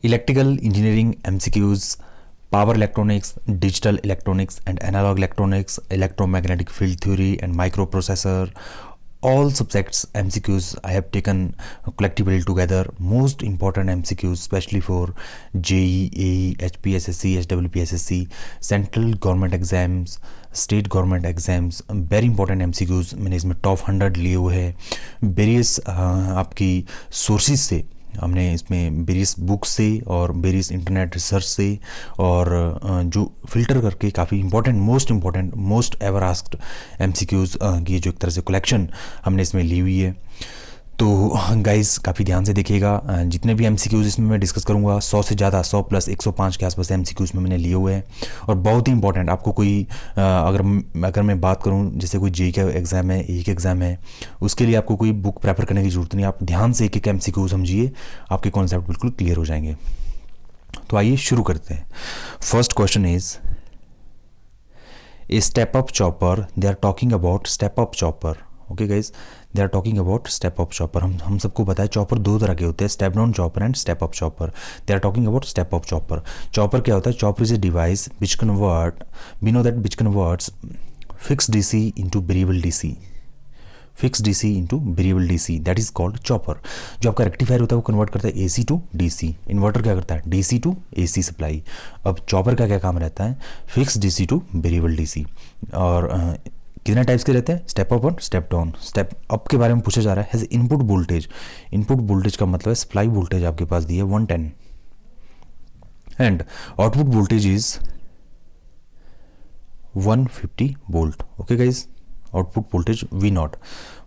Electrical engineering MCQs, power electronics, digital electronics and analog electronics, electromagnetic field theory and microprocessor. All subjects MCQs I have taken collectively together. Most important MCQs, especially for JEE, AE, HPSSC, HWPSSC, central government exams, state government exams, very important MCQs मैंने इसमें top 100 लिए हुए हैं. Various आपकी sources से हमने इसमें various books से और वेरियस इंटरनेट रिसर्च से और जो फिल्टर करके काफ़ी important most ever asked MCQs की जो एक तरह से कलेक्शन हमने इसमें ली हुई है. तो गाइस काफ़ी ध्यान से देखिएगा. जितने भी MCQs इसमें मैं डिस्कस करूंगा 100 से ज़्यादा 100 प्लस 105 के आसपास MCQs में मैंने लिए हुए हैं. और बहुत ही इंपॉर्टेंट आपको कोई अगर मैं बात करूं जैसे कोई JEE का एग्ज़ाम है, एक एग्ज़ाम है, उसके लिए आपको कोई बुक प्रेफर करने की ज़रूरत नहीं. आप ध्यान से एक एक MCQ समझिए, आपके कॉन्सेप्ट बिल्कुल क्लियर हो जाएंगे. तो आइए शुरू करते हैं. First question is a step up chopper. They are talking about step up chopper. Okay guys, they are talking about step up chopper. हम सबको पता है चॉपर दो तरह के होते हैं, step down chopper and step up chopper. They are talking about step up chopper. Chopper क्या होता है? Chopper is a device which convert, we know that, which converts fix DC into variable DC. Fix DC into variable DC, that is called chopper. जो आपका rectifier होता है वो convert करता है AC टू DC. इन्वर्टर क्या करता है? DC to AC supply. अब चॉपर का क्या काम रहता है? Fix DC to variable DC. और कितने टाइप्स के रहते हैं? स्टेप अप और स्टेप डाउन. स्टेप अप के बारे में पूछा जा रहा है. Has input voltage. Input voltage का मतलब है सप्लाई वोल्टेज आपके पास दी है 110 and output voltage is 150 volt. Okay guys, output voltage V0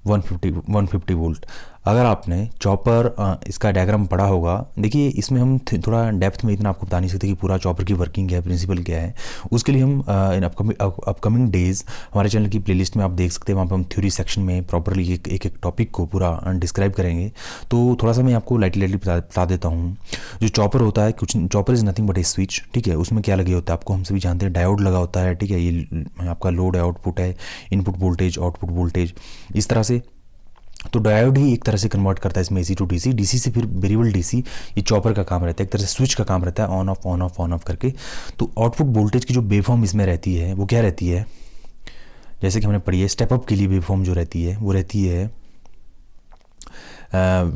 150 volt. अगर आपने चॉपर इसका डायग्राम पढ़ा होगा, देखिए इसमें हम थोड़ा डेप्थ में इतना आपको बता नहीं सकते कि पूरा चॉपर की वर्किंग क्या है, प्रिंसिपल क्या है. उसके लिए हम इन अपकमिंग डेज हमारे चैनल की प्लेलिस्ट में आप देख सकते हैं. वहाँ पर हम थ्योरी सेक्शन में प्रॉपरली एक टॉपिक को पूरा डिस्क्राइब करेंगे. तो थोड़ा सा मैं आपको लाइटली बता देता हूँ. जो चॉपर होता है, कुछ chopper is nothing but A switch. ठीक है, उसमें क्या लगे होता है आपको हम सभी जानते हैं, डायोड लगा होता है. ठीक है, ये आपका लोड है, आउटपुट है, इनपुट वोल्टेज, आउटपुट वोल्टेज, इस तरह से. तो डायोड ही एक तरह से कन्वर्ट करता है इसमें AC टू DC. DC से फिर वेरिएबल DC. ये चॉपर का काम रहता है, एक तरह से स्विच का काम रहता है, ऑन ऑफ करके. तो आउटपुट वोल्टेज की जो वेवफॉर्म इसमें रहती है वो क्या रहती है? जैसे कि हमने पढ़ी है, स्टेप अप के लिए वेवफॉर्म जो रहती है वो रहती है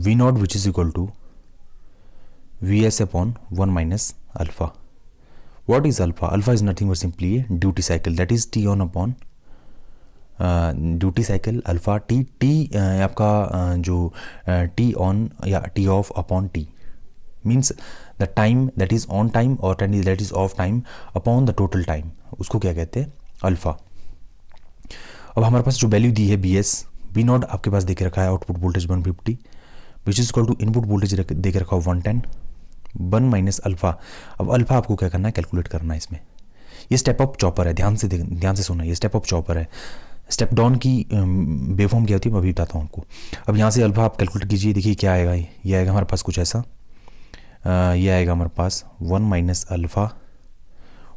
V0 which is equal to VS upon 1 minus alpha. What is alpha? Alpha is nothing but simply a duty cycle, that is T on upon duty cycle alpha. T आपका जो T ऑन या T off upon T means the time that is on time और time that is off time upon the total time. उसको क्या कहते हैं? Alpha. अब हमारे पास जो वैल्यू दी है BS, V0 आपके पास दे के रखा है output voltage 150 which is equal to input voltage दे के रखा है 110 1 माइनस अल्फा. अब अल्फा आपको क्या करना है? कैलकुलेट करना है इसमें. ये स्टेप अप चॉपर है, ध्यान से सुना, ये स्टेप अप चॉपर है. स्टेप डाउन की वेवफॉर्म क्या होती है मैं अभी बताता हूँ आपको. अब यहाँ से अल्फा आप कैलकुलेट कीजिए. देखिए क्या आएगा, ये आएगा हमारे पास कुछ ऐसा. ये आएगा हमारे पास 1 माइनस अल्फा,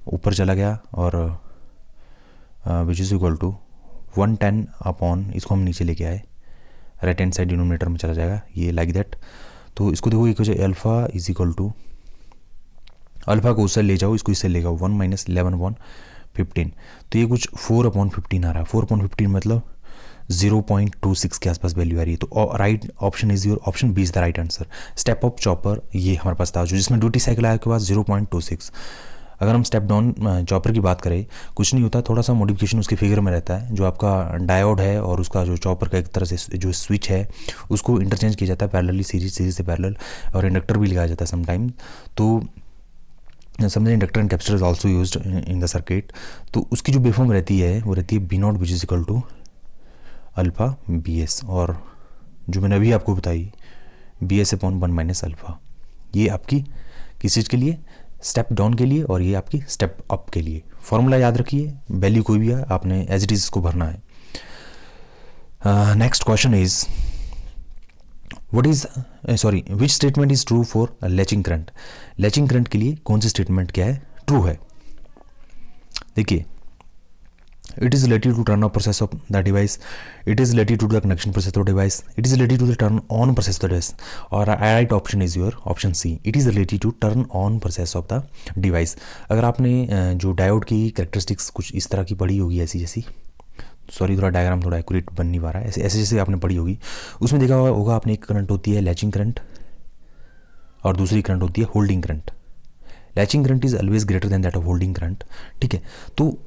ऊपर चला गया, और which is equal to 110 upon, इसको हम नीचे लेके आए, राइट हैंड साइड डिनोमिनेटर में चला जाएगा, ये लाइक दैट. तो इसको देखो, एक हो जाए alpha is equal to, alpha को उससे ले जाओ, इसको इससे ले जाओ, 1 माइनस 11 अपॉन 15. तो ये कुछ 4 अपॉन 15 आ रहा है. 4 अपॉन 15 मतलब 0.26 के आसपास वैल्यू आ रही है. तो right option is your option B is the right answer. Step up chopper ये हमारे पास था, जो जिसमें ड्यूटी साइकिल आया के बाद 0.26. अगर हम स्टेप डाउन चॉपर की बात करें, कुछ नहीं होता, थोड़ा सा मॉडिफिकेशन उसके फिगर में रहता है. जो आपका डायोड है और उसका जो चॉपर का एक तरह से जो स्विच है उसको इंटरचेंज किया जाता है पैरेलली, सीरीज से पैरेलल, और इंडक्टर भी लगाया जाता है समटाइम. तो समझे, inductor and capacitor is also used in the circuit. तो उसकी जो वेवफॉर्म रहती है वो रहती है V0 which is equal to alpha BS, और जो मैंने अभी आपको बताई BS अपॉन 1 माइनस अल्फा. ये आपकी किस चीज़ के लिए? स्टेप डाउन के लिए, और ये आपकी स्टेप अप के लिए. फॉर्मूला याद रखिए, वैल्यू कोई भी है आपने एज इट इज इसको भरना है. Next question is which statement is true for latching current. Latching current के लिए कौन सी स्टेटमेंट क्या है? ट्रू है. देखिए It is related to turn off process of the device. It is related to the connection process of the device. It is related to the turn on process of the device. और right option is your option C. It is related to turn on process of the device. अगर आपने जो diode की characteristics कुछ इस तरह की पढ़ी होगी ऐसी जैसी, सॉरी थोड़ा डायग्राम थोड़ा एक्यूरेट बन नहीं पा रहा है, ऐसे ऐसे जैसे आपने पढ़ी होगी, उसमें देखा होगा आपने एक करंट होती है लैचिंग करंट और दूसरी करंट होती है holding current. Latching current is always greater than that of holding current. ठीक है, तो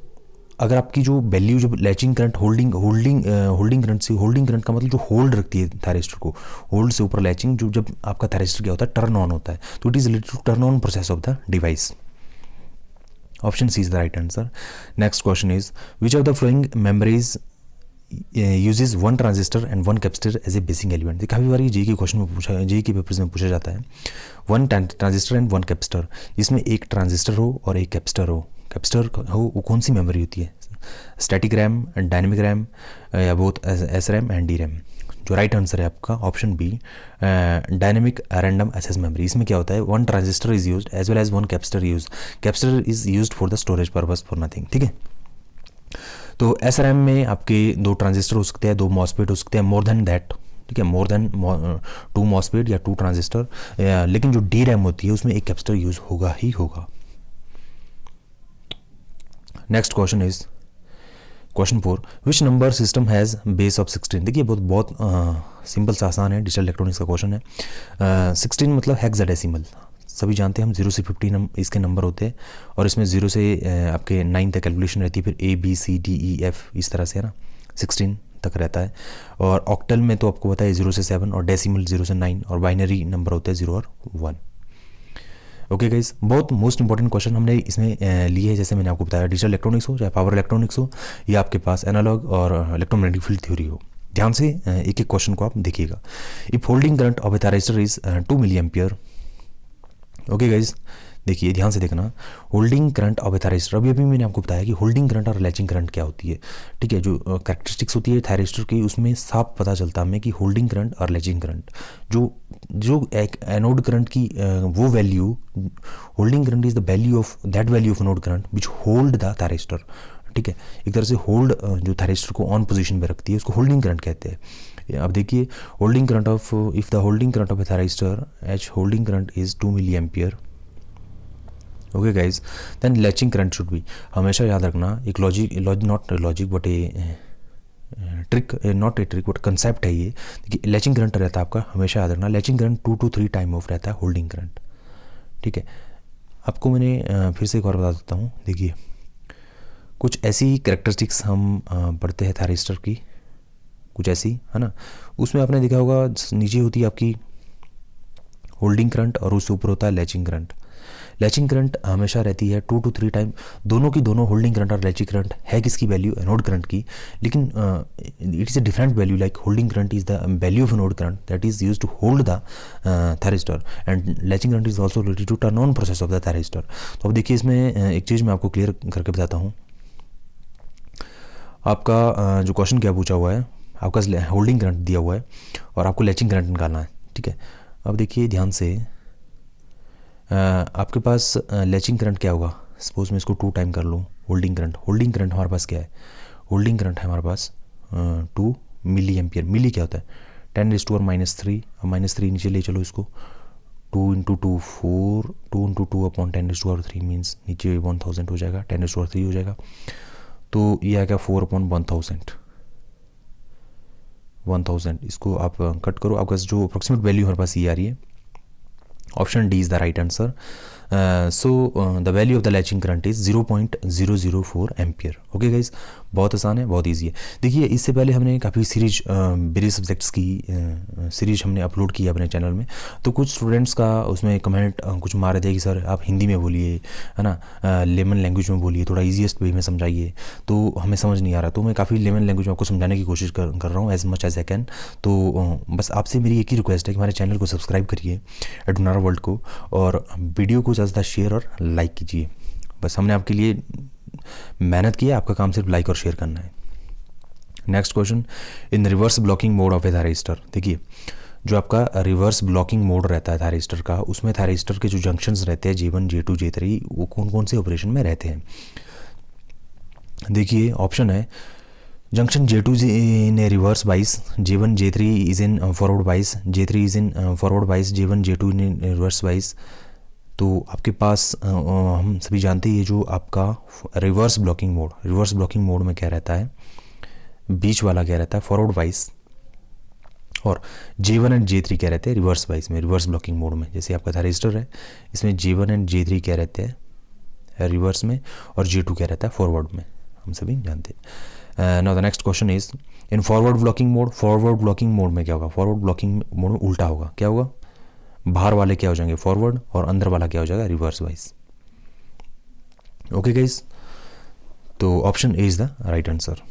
अगर आपकी जो वैल्यू जब लैचिंग करंट होल्डिंग करंट से, होल्डिंग करंट का मतलब जो होल्ड रखती है थायरिस्टर को, होल्ड से ऊपर लैचिंग, जो जब आपका थायरिस्टर क्या होता है टर्न ऑन होता है, तो it is related to turn on process of the device. Option C is the right answer. Next question is which of the following memories uses one transistor and one capacitor as a basic element. काफ़ी बार ये के question में पूछा, JEE के papers में पूछा जाता है. One transistor and one capacitor, इसमें एक ट्रांजिस्टर हो और एक कैपेसिटर हो. कैपेसिटर हो वो कौन सी मेमोरी होती है? स्टैटिक रैम, डायनेमिक रैम या both S RAM and D RAM. जो राइट आंसर है आपका option B, dynamic random access memory. इसमें क्या होता है, one transistor is used as well as one capacitor use. Capacitor is used for the storage purpose, for nothing. ठीक है, तो एस रैम में आपके दो ट्रांजिस्टर हो सकते हैं, दो मॉसफेट हो सकते हैं, मोर देन दैट. ठीक है, मोर देन 2 मॉसफेट या 2 ट्रांजिस्टर. लेकिन जो डी रैम होती है उसमें एक कैपेसिटर यूज होगा ही होगा. Next question is question 4, which number system has base of 16. देखिए बहुत सिंपल सा आसान है, डिजिटल इलेक्ट्रॉनिक्स का क्वेश्चन है. 16 मतलब हेक्साडेसिमल, सभी जानते हैं हम 0 से 50 इसके नंबर होते हैं, और इसमें 0 से आपके 9 तक कैलकुलेशन रहती है, फिर A B C D E F इस तरह से, है ना, 16 तक रहता है. और ऑक्टल में तो आपको पता है 0 से 7, और डेसिमल 0 से 9, और बाइनरी नंबर होते हैं 0 और 1. ओके गाइस, बहुत मोस्ट इंपॉर्टेंट क्वेश्चन हमने इसमें लिए है. जैसे मैंने आपको बताया, डिजिटल इलेक्ट्रॉनिक्स हो चाहे पावर इलेक्ट्रॉनिक्स हो या आपके पास एनालॉग और इलेक्ट्रोमैग्नेटिक फील्ड थ्योरी हो, ध्यान से एक एक क्वेश्चन को आप देखिएगा. If holding current of a thyristor is 2 milli ampere. Okay guys, देखिए ध्यान से देखना, holding current of a thyristor. अभी मैंने आपको बताया कि होल्डिंग करंट और लैचिंग करंट क्या होती है. ठीक है, जो कैरेक्टरिस्टिक्स होती है थायरिस्टर की, उसमें साफ पता चलता है हमें कि होल्डिंग करंट और लैचिंग करंट, जो एक एनोड करंट की वो value, holding current is the value of that value of anode current which hold the thyristor. ठीक है, एक तरह से होल्ड जो थायरिस्टर को ऑन पोजीशन पे रखती है उसको होल्डिंग करंट कहते हैं. अब देखिए, holding current of, if the holding current of a thyristor H holding current is 2 milli ampere. Okay guys, then latching current should be, हमेशा याद रखना, एक not logic but a trick, not a trick but concept है ये. देखिए latching current रहता है आपका, हमेशा याद रखना, latching current 2 to 3 time of रहता है होल्डिंग करंट. ठीक है, आपको मैंने फिर से एक बार बता देता हूँ. देखिए कुछ ऐसी कैरेक्टरिस्टिक्स हम पढ़ते हैं थायरिस्टर की, कुछ ऐसी, है ना, उसमें आपने देखा होगा नीचे होती है आपकी होल्डिंग करंट और उससे ऊपर होता है लैचिंग करंट. लैचिंग करंट हमेशा रहती है 2 to 3 टाइम, दोनों की दोनों होल्डिंग करंट और लैचिंग करंट है किसकी वैल्यू, एनोड करंट की, लेकिन it is a different value. Like holding current is the value of anode current that is use to hold the thyristor, and latching current is also related to turn on process of the thyristor. तो अब देखिए इसमें एक चीज़ मैं आपको clear करके बताता हूँ. आपका जो क्वेश्चन क्या पूछा हुआ है, आपका होल्डिंग करंट दिया हुआ है और आपको लैचिंग करंट निकालना है. ठीक है, अब देखिए ध्यान से, आपके पास लैचिंग करंट क्या होगा, सपोज मैं इसको 2 टाइम कर लूँ. होल्डिंग करंट हमारे पास क्या है, होल्डिंग करंट है हमारे पास 2 मिली एम्पियर. मिली क्या होता है, 10⁻³ अब -3 नीचे ले चलो इसको, 2 × 2 4, 2 × 2 अपॉन 10⁻³ मीन्स नीचे 1000 हो जाएगा, 10⁻³ हो जाएगा, तो ये आ गया 4/1000. इसको आप कट करो, आपका जो अप्रोक्सीमेट वैल्यू हमारे पास ये आ रही है. Option D is the right answer. So the value of the latching current is 0.004 ampere. Okay guys, बहुत आसान है, बहुत इजी है. देखिए इससे पहले हमने काफ़ी सीरीज वेरियस सब्जेक्ट्स की सीरीज हमने अपलोड की अपने चैनल में. तो कुछ स्टूडेंट्स का उसमें कमेंट कुछ मार रहे थे कि सर आप हिंदी में बोलिए, है ना, लेमन लैंग्वेज में बोलिए, थोड़ा ईजीएस्ट वे में समझाइए, तो हमें समझ नहीं आ रहा. तो मैं काफ़ी लेमन लैंग्वेज में आपको समझाने की कोशिश कर रहा हूँ as much as I can. तो बस आपसे मेरी एक ही रिक्वेस्ट है कि हमारे चैनल को सब्सक्राइब करिए एडुनारा वर्ल्ड को, और वीडियो को ज़्यादा शेयर और लाइक कीजिए. बस हमने आपके लिए मेहनत की है, आपका काम सिर्फ लाइक और शेयर करना है. Next question, in reverse blocking mode of a thyristor. देखिए जो आपका रिवर्स ब्लॉकिंग मोड रहता है थायरिस्टर का, उसमें थायरिस्टर के जो जंक्शंस रहते हैं J1 J2 J3, वो कौन कौन से ऑपरेशन में रहते हैं. देखिए ऑप्शन है junction J2 is in a reverse bias, J1 J3 is in forward bias, J3 is in forward bias, J1 J2 in reverse bias। तो आपके पास हम सभी जानते हैं ये जो आपका रिवर्स ब्लॉकिंग मोड में क्या रहता है, बीच वाला क्या रहता है फॉरवर्ड बाइस, और J1 एंड J3 क्या रहते हैं रिवर्स बाइस में, रिवर्स ब्लॉकिंग मोड में। जैसे आपका थारिस्टर है इसमें J1 एंड J3 क्या रहते हैं रिवर्स में, और J2 क्या रहता है फॉरवर्ड में, हम सभी जानते हैं। Now the next question is in forward blocking mode में क्या होगा, फॉरवर्ड ब्लॉकिंग मोड में उल्टा होगा, क्या होगा, बाहर वाले क्या हो जाएंगे फॉरवर्ड और अंदर वाला क्या हो जाएगा रिवर्स वाइज। ओके गाइस, तो option A is the right answer.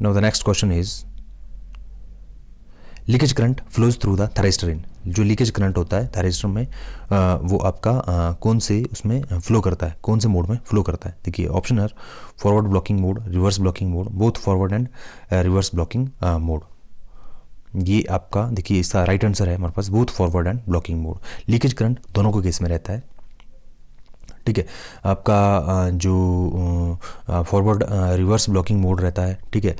Now the next question is leakage current flows through the thyristor in, जो लीकेज करंट होता है थायरिस्टर में वो आपका कौन से उसमें फ्लो करता है, कौन से मोड में फ्लो करता है। देखिए option are forward blocking mode, reverse blocking mode, both forward and reverse blocking mode. ये आपका देखिए इसका राइट आंसर है हमारे पास both forward and blocking mode. Leakage current दोनों को केस में रहता है, ठीक है। आपका जो फॉरवर्ड रिवर्स ब्लॉकिंग मोड रहता है, ठीक है,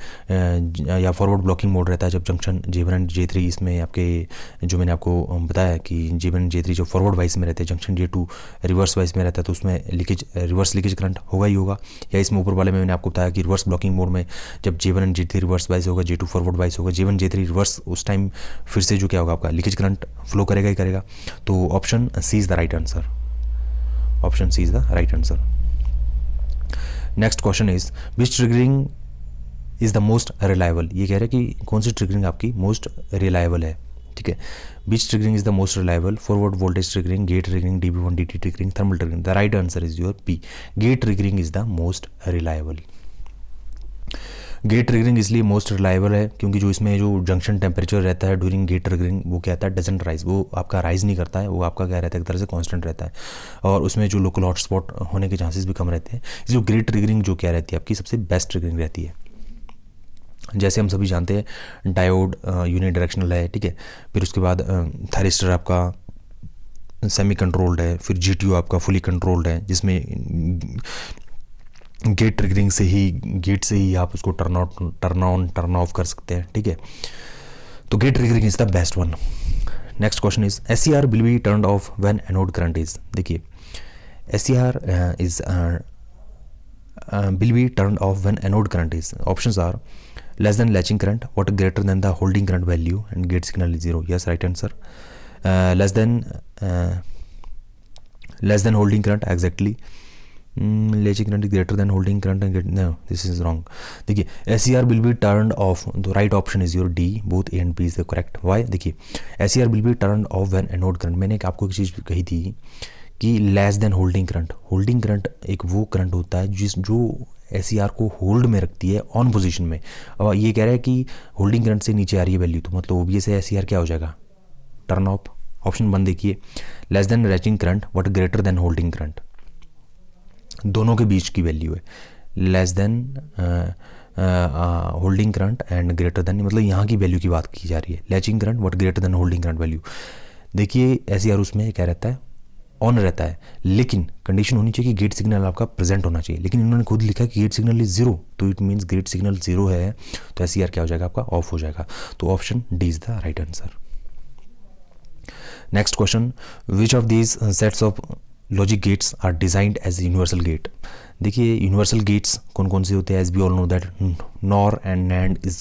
या फॉरवर्ड ब्लॉकिंग मोड रहता है जब जंक्शन J1 एंड J3 इसमें आपके जो मैंने आपको बताया कि J1 J3 जो फॉरवर्ड वाइस में रहते हैं, जंक्शन J2 रिवर्स वाइस में रहता है, तो उसमें रिवर्स लीकेज करंट होगा ही होगा। या इसमें ऊपर वाले में मैंने आपको बताया कि रिवर्स ब्लॉकिंग मोड में जब J1 and J3 reverse bias होगा, J2 फॉरवर्ड वाइस होगा, J1 J3 रिवर्स, उस टाइम फिर से जो क्या होगा आपका लीकेज करंट फ्लो करेगा ही करेगा। तो option C is the right answer, option C is the right answer. Next question is which triggering is the most reliable, ये कह रहे हैं कि कौन सी ट्रिगरिंग आपकी मोस्ट रिलायबल है, ठीक है। Which triggering is the most reliable, forward voltage triggering, gate triggering, DB1 DT triggering, thermal triggering. The right answer is your P, gate triggering is the most reliable. Gate triggering इसलिए most reliable है क्योंकि जो इसमें जो junction temperature रहता है during gate triggering वो क्या रहता है डजंट राइज, वो आपका राइज नहीं करता है, वो आपका क्या रहता है एक तरह से कांस्टेंट रहता है, और उसमें जो लोकल हॉटस्पॉट होने के चांसेस भी कम रहते हैं। इसलिए गेट ट्रिगरिंग जो क्या रहती है आपकी सबसे बेस्ट ट्रिगरिंग रहती है। जैसे हम सभी जानते हैं डायोड यूनि डायरेक्शनल है, ठीक है, फिर उसके बाद थायरिस्टर आपका सेमी कंट्रोल्ड है, फिर GTO आपका फुली कंट्रोल्ड है, जिसमें गेट ट्रिगरिंग से ही गेट से ही आप उसको टर्न ऑन टर्न ऑफ कर सकते हैं, ठीक है। तो gate triggering is the best one. Next question is SCR will be turn off when anode current is, देखिए SCR is will be turned off when anode current is, options are less than latching current, what greater than the holding current value, and gate signal is 0, yes right answer। less than holding current, exactly। latching current is greater than holding current and no, this is wrong। देखिए SCR will be turned off, the right option is your D, both A and B is the correct। why, देखिए SCR will be turned off when anode current, मैंने आपको एक चीज़ कही थी कि less than holding current एक वो current होता है जो SCR को होल्ड में रखती है ऑन पोजीशन में। अब ये कह रहा है कि होल्डिंग करंट से नीचे आ रही है वैल्यू, तो मतलब ओबीएस है SCR क्या हो जाएगा टर्न ऑफ। ऑप्शन 1 देखिए less than latching current but greater than holding current, दोनों के बीच की वैल्यू है less than holding current and greater than, मतलब यहाँ की वैल्यू की बात की जा रही है, latching current but greater than holding current value. देखिए SCR उसमें क्या रहता है ऑन रहता है, लेकिन कंडीशन होनी चाहिए कि गेट सिग्नल आपका प्रेजेंट होना चाहिए, लेकिन इन्होंने खुद लिखा कि गेट सिग्नल इज 0, तो इट मीन्स गेट सिग्नल 0 है तो SCR क्या हो जाएगा आपका ऑफ हो जाएगा। तो option D is the right answer. Next question which of these sets of logic gates are designed as universal gate, देखिए यूनिवर्सल गेट्स कौन कौन से होते हैं, as we all know that NOR and NAND is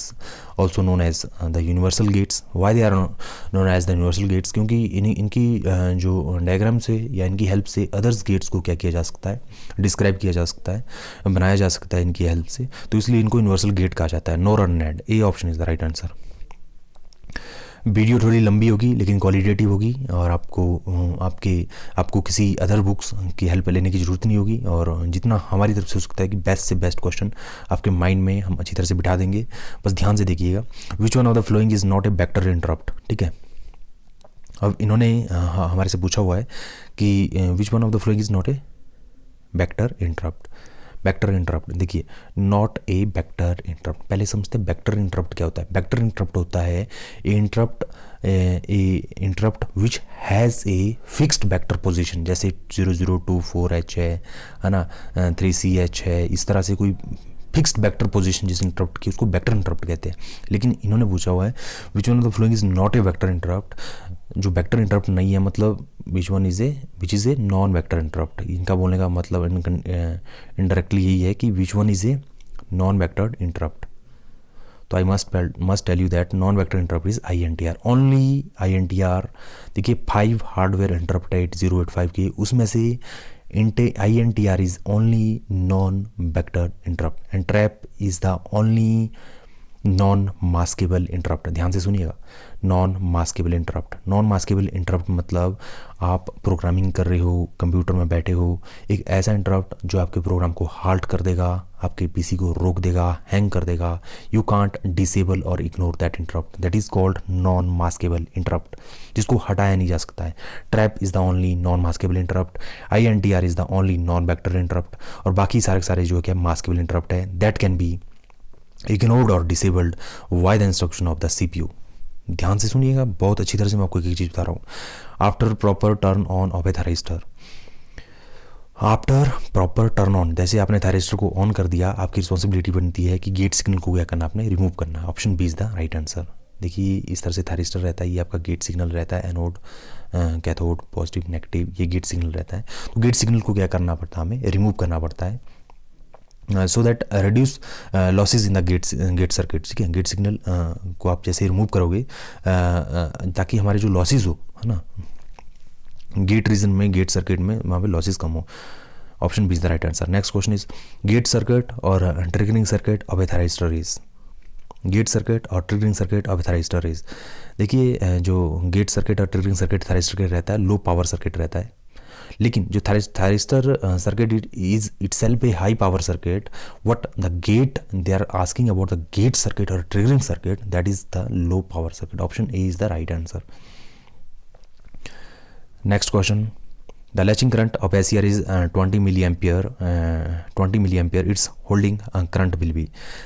also known as the universal gates. Why they are known as the universal gates, क्योंकि इनकी जो diagram से या इनकी हेल्प से अदर्स गेट्स को क्या किया जा सकता है डिस्क्राइब किया जा सकता है, बनाया जा सकता है इनकी हेल्प से, तो इसलिए इनको यूनिवर्सल गेट कहा जाता है, NOR और NAND। A option is the right answer. Video थोड़ी लंबी होगी लेकिन क्वालिटेटिव होगी और आपको किसी अदर बुक्स की हेल्प लेने की ज़रूरत नहीं होगी, और जितना हमारी तरफ से हो सकता है कि बेस्ट से बेस्ट क्वेश्चन आपके माइंड में हम अच्छी तरह से बिठा देंगे, बस ध्यान से देखिएगा। विच one of the following is not a vector interrupt, ठीक है। अब इन्होंने हमारे से पूछा हुआ है कि which one of the following is not a vector interrupt. Vector interrupt, देखिए नॉट ए वेक्टर इंटरप्ट। पहले समझते हैं वेक्टर इंटरप्ट क्या होता है। वेक्टर इंटरप्ट होता है interrupt which has a fixed vector position, जैसे 0024H है ना, 3CH है, इस तरह से कोई फिक्स्ड वेक्टर पोजीशन जिस इंटरप्ट की उसको वेक्टर इंटरप्ट कहते हैं। लेकिन इन्होंने पूछा हुआ है which one of the following is not a vector interrupt, जो वेक्टर इंटरप्ट नहीं है, मतलब which is a non vector interrupt. इनका बोलने का मतलब इनडायरेक्टली यही है कि which one is a non vector interrupt. तो I must tell you that non vector interrupt is INTR, only INTR। देखिए 5 हार्डवेयर इंटरप्ट है 8085 के, उसमें से INTR is only non vector interrupt and trap is the only non maskable interrupt. ध्यान से सुनिएगा, non maskable interrupt. Non maskable interrupt मतलब आप प्रोग्रामिंग कर रहे हो, कंप्यूटर में बैठे हो, एक ऐसा इंटरप्ट जो आपके प्रोग्राम को हाल्ट कर देगा, आपके PC को रोक देगा, हैंग कर देगा। यू कांट डिसेबल और ignore that interrupt, that is called non maskable interrupt, जिसको हटाया नहीं जा सकता है। Trap is the only non maskable interrupt, INTR is the only non vector interrupt, और बाकी सारे जो है क्या मास्केबल इंटरप्ट है, दैट कैन बी इग्नोर्ड और disabled by the instruction of the CPU। ध्यान से सुनिएगा, बहुत अच्छी तरह से मैं आपको एक चीज़ बता रहा हूँ। After proper turn on off a thyristor, after proper turn on, जैसे आपने थायरिस्टर को ऑन कर दिया, आपकी रिस्पॉन्सिबिलिटी बनती है कि गेट सिग्नल को क्या करना, आपने रिमूव करना। Option B is the right answer. देखिए इस तरह से थायरिस्टर रहता है, ये आपका गेट सिग्नल रहता है, एनोड कैथोड पॉजिटिव नेगेटिव, ये गेट सिग्नल रहता है। तो गेट सिग्नल को क्या करना पड़ता है, हमें रिमूव करना पड़ता है, so that reduce losses in the gate circuit. ठीक है, गेट सिग्नल को आप जैसे रिमूव करोगे ताकि हमारे जो लॉसेज हो, है ना, गेट रीजन में, गेट सर्किट में, वहाँ पे लॉसेज कम हो। Option B is the right answer. Next question is gate circuit और triggering circuit of a thyristor is, gate circuit और triggering circuit of a thyristor is. देखिए जो गेट सर्किट और ट्रिगरिंग सर्किट थायरिस्टर के रहता है, लो पावर सर्किट रहता है, लेकिन जो thyristor circuit is itself a high power circuit, what the gate they are asking about the gate circuit और triggering circuit, that is the low power circuit. Option A is the right answer. Next question, the latching current of SCR is 20 milliampere, 20 milliampere it's holding current will be.